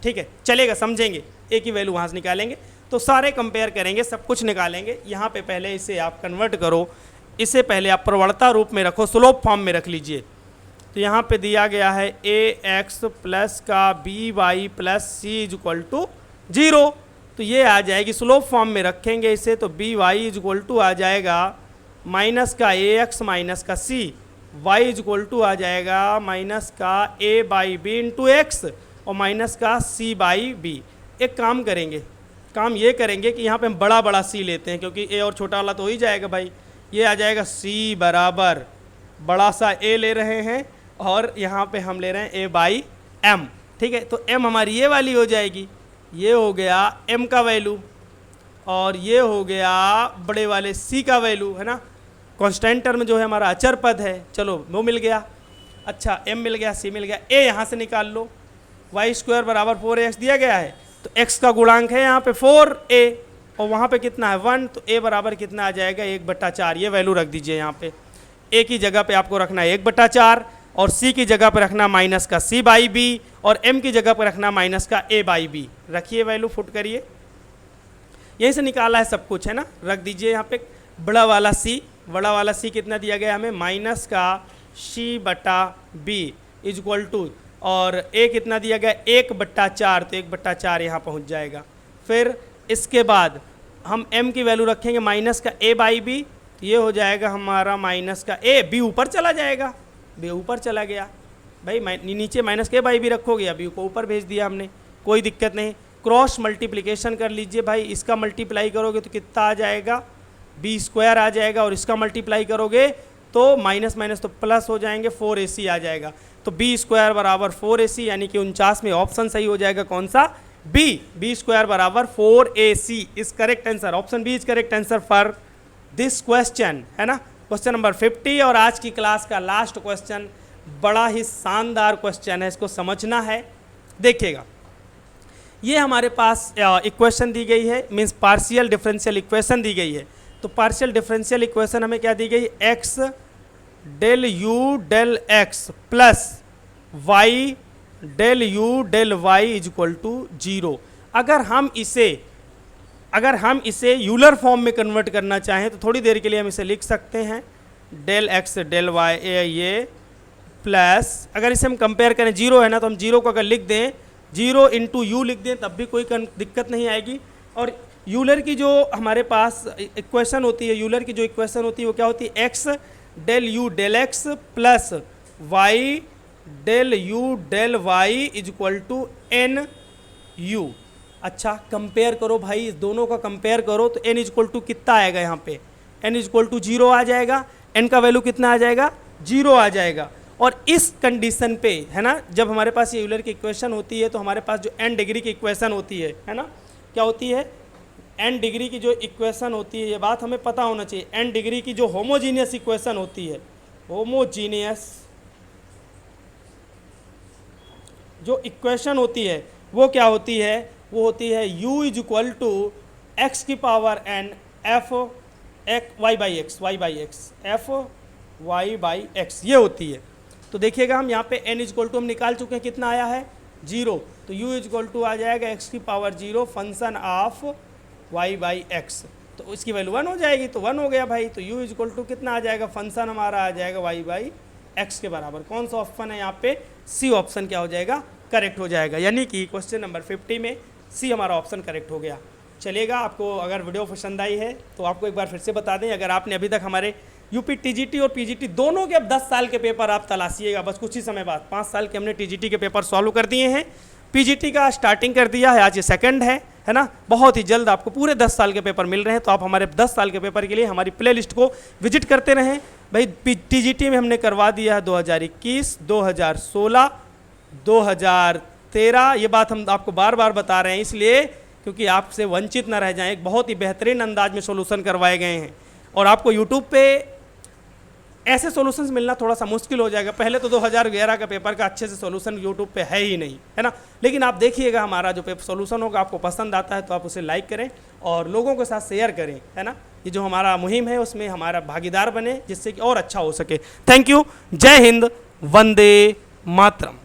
ठीक है, चलेगा, समझेंगे। a की वैल्यू वहाँ से निकालेंगे तो सारे कंपेयर करेंगे, सब कुछ निकालेंगे। यहाँ पे पहले इसे आप कन्वर्ट करो, इसे पहले आप प्रवणता रूप में रखो, स्लोप फॉर्म में रख लीजिए। तो यहाँ पे दिया गया है ax प्लस का by plus C is equal to 0, तो ये आ जाएगी, स्लोप फॉर्म में रखेंगे इसे तो by इज इक्वल टू आ जाएगा माइनस का ax माइनस का c, y is equal to आ जाएगा माइनस का a by b into x और माइनस का c बाई बी। एक काम करेंगे, काम ये करेंगे कि यहाँ पे हम बड़ा बड़ा c लेते हैं, क्योंकि a और छोटा वाला तो हो ही जाएगा भाई। ये आ जाएगा c बराबर बड़ा सा a ले रहे हैं और यहाँ पे हम ले रहे हैं a बाई एम। ठीक है, तो m हमारी ये वाली हो जाएगी, ये हो गया m का वैल्यू और ये हो गया बड़े वाले c का वैल्यू, है ना। कांस्टेंट टर्म जो है हमारा अचर पद है, चलो वो मिल गया। अच्छा, m मिल गया, c मिल गया, a यहाँ से निकाल लो। y स्क्वायर बराबर 4ax दिया गया है, तो x का गुणांक है यहाँ पे 4a और वहाँ पे कितना है 1, तो a बराबर कितना आ जाएगा 1/4। ये वैल्यू रख दीजिए यहाँ पे, a की जगह पे आपको रखना है 1/4। और c की जगह पर रखना माइनस का c बाई बी और m की जगह पर रखना माइनस का a बाई बी। रखिए वैल्यू, फुट करिए, यहीं से निकाला है सब कुछ, है ना। रख दीजिए यहाँ पे बड़ा वाला c कितना दिया गया हमें, माइनस का c बटा b इज इक्वल टू, और a कितना दिया गया 1/4, तो 1/4 यहाँ पहुँच जाएगा। फिर इसके बाद हम m की वैल्यू रखेंगे माइनस का a बाई बी, तो ये हो जाएगा हमारा माइनस का a, b ऊपर चला जाएगा, b ऊपर चला गया भाई, नीचे माइनस के बाई बी रखोगे, b को ऊपर भेज दिया हमने, कोई दिक्कत नहीं। क्रॉस मल्टीप्लिकेशन कर लीजिए भाई, इसका मल्टीप्लाई करोगे तो कितना आ जाएगा, b² आ जाएगा, और इसका मल्टीप्लाई करोगे तो माइनस माइनस तो प्लस हो जाएंगे, 4ac आ जाएगा। तो b² बराबर 4ac, यानी कि 49 में ऑप्शन सही हो जाएगा कौन सा, b² बराबर 4ac is correct answer. Option B is correct answer for this question, है ना। क्वेश्चन नंबर 50 और आज की क्लास का लास्ट क्वेश्चन, बड़ा ही शानदार क्वेश्चन है, इसको समझना है। देखिएगा, ये हमारे पास इक्वेशन दी गई है, मीन्स पार्शियल डिफरेंशियल इक्वेशन दी गई है। तो पार्शियल डिफरेंशियल इक्वेशन हमें क्या दी गई, x del u del x plus y del u del y is equal to 0। अगर हम इसे यूलर फॉर्म में कन्वर्ट करना चाहें तो थोड़ी देर के लिए हम इसे लिख सकते हैं, डेल x डेल y ये प्लस, अगर इसे हम कंपेयर करें, 0 है ना, तो हम 0 को अगर लिख दें, 0 इंटू यू लिख दें तब भी कोई दिक्कत नहीं आएगी। और यूलर की जो हमारे पास इक्वेशन होती है, यूलर की जो इक्वेशन होती है वो क्या होती है, x del u del x plus y del u del y is equal to N U. अच्छा, कंपेयर करो भाई, इस दोनों का कंपेयर करो तो n इज इक्वल टू कितना आएगा, यहाँ पे n इज इक्वल टू 0 आ जाएगा, n का वैल्यू कितना आ जाएगा, 0 आ जाएगा। और इस कंडीशन पे, है ना, जब हमारे पास ये यूलर की इक्वेशन होती है तो हमारे पास जो n डिग्री की इक्वेशन होती है ना, क्या होती है, n डिग्री की जो इक्वेशन होती है, ये बात हमें पता होना चाहिए, n डिग्री की जो होमोजीनियस इक्वेशन होती है, होमोजीनियस जो इक्वेशन होती है वो क्या होती है, वो होती है u is equal to x की power n f y by x f y by x, ये होती है। तो देखिएगा, हम यहाँ पे n इज इक्वल टू हम निकाल चुके हैं, कितना आया है, 0, तो u इज इक्वल टू आ जाएगा x की power 0 function of y by x, तो इसकी वैल्यू 1 हो जाएगी, तो 1 हो गया भाई। तो u इज इक्वल टू कितना आ जाएगा, फंक्शन हमारा आ जाएगा y बाई एक्स के बराबर। कौन सा ऑप्शन है यहाँ पे, सी ऑप्शन क्या हो जाएगा, करेक्ट हो जाएगा। यानी कि क्वेश्चन नंबर 50 में सी हमारा ऑप्शन करेक्ट हो गया। चलिएगा, आपको अगर वीडियो पसंद आई है तो आपको एक बार फिर से बता दें, अगर आपने अभी तक हमारे UPTGT और PGT दोनों के अब 10 साल के पेपर आप तलाशिएगा, बस कुछ ही समय बाद। 5 साल के हमने TGT के पेपर सॉल्व कर दिए हैं, PGT का स्टार्टिंग कर दिया है, आज ये सेकंड है ना। बहुत ही जल्द आपको पूरे 10 साल के पेपर मिल रहे हैं, तो आप हमारे 10 साल के पेपर के लिए हमारी प्लेलिस्ट को विजिट करते रहें भाई। TGT में हमने करवा दिया है 2021, 2016, 2013, ये बात हम आपको बार बार बता रहे हैं इसलिए क्योंकि आपसे वंचित न रह जाएं। एक बहुत ही बेहतरीन अंदाज में सॉल्यूशन करवाए गए हैं, और आपको यूट्यूब पे ऐसे सॉल्यूशंस मिलना थोड़ा सा मुश्किल हो जाएगा। पहले तो 2011 का पेपर का अच्छे से सॉल्यूशन यूट्यूब पे है ही नहीं, है ना। लेकिन आप देखिएगा, हमारा जो पेपर सॉल्यूशन होगा आपको पसंद आता है तो आप उसे लाइक करें और लोगों के साथ शेयर करें, है ना। ये जो हमारा मुहिम है उसमें हमारा भागीदार बने, जिससे कि और अच्छा हो सके। थैंक यू, जय हिंद, वंदे मातरम।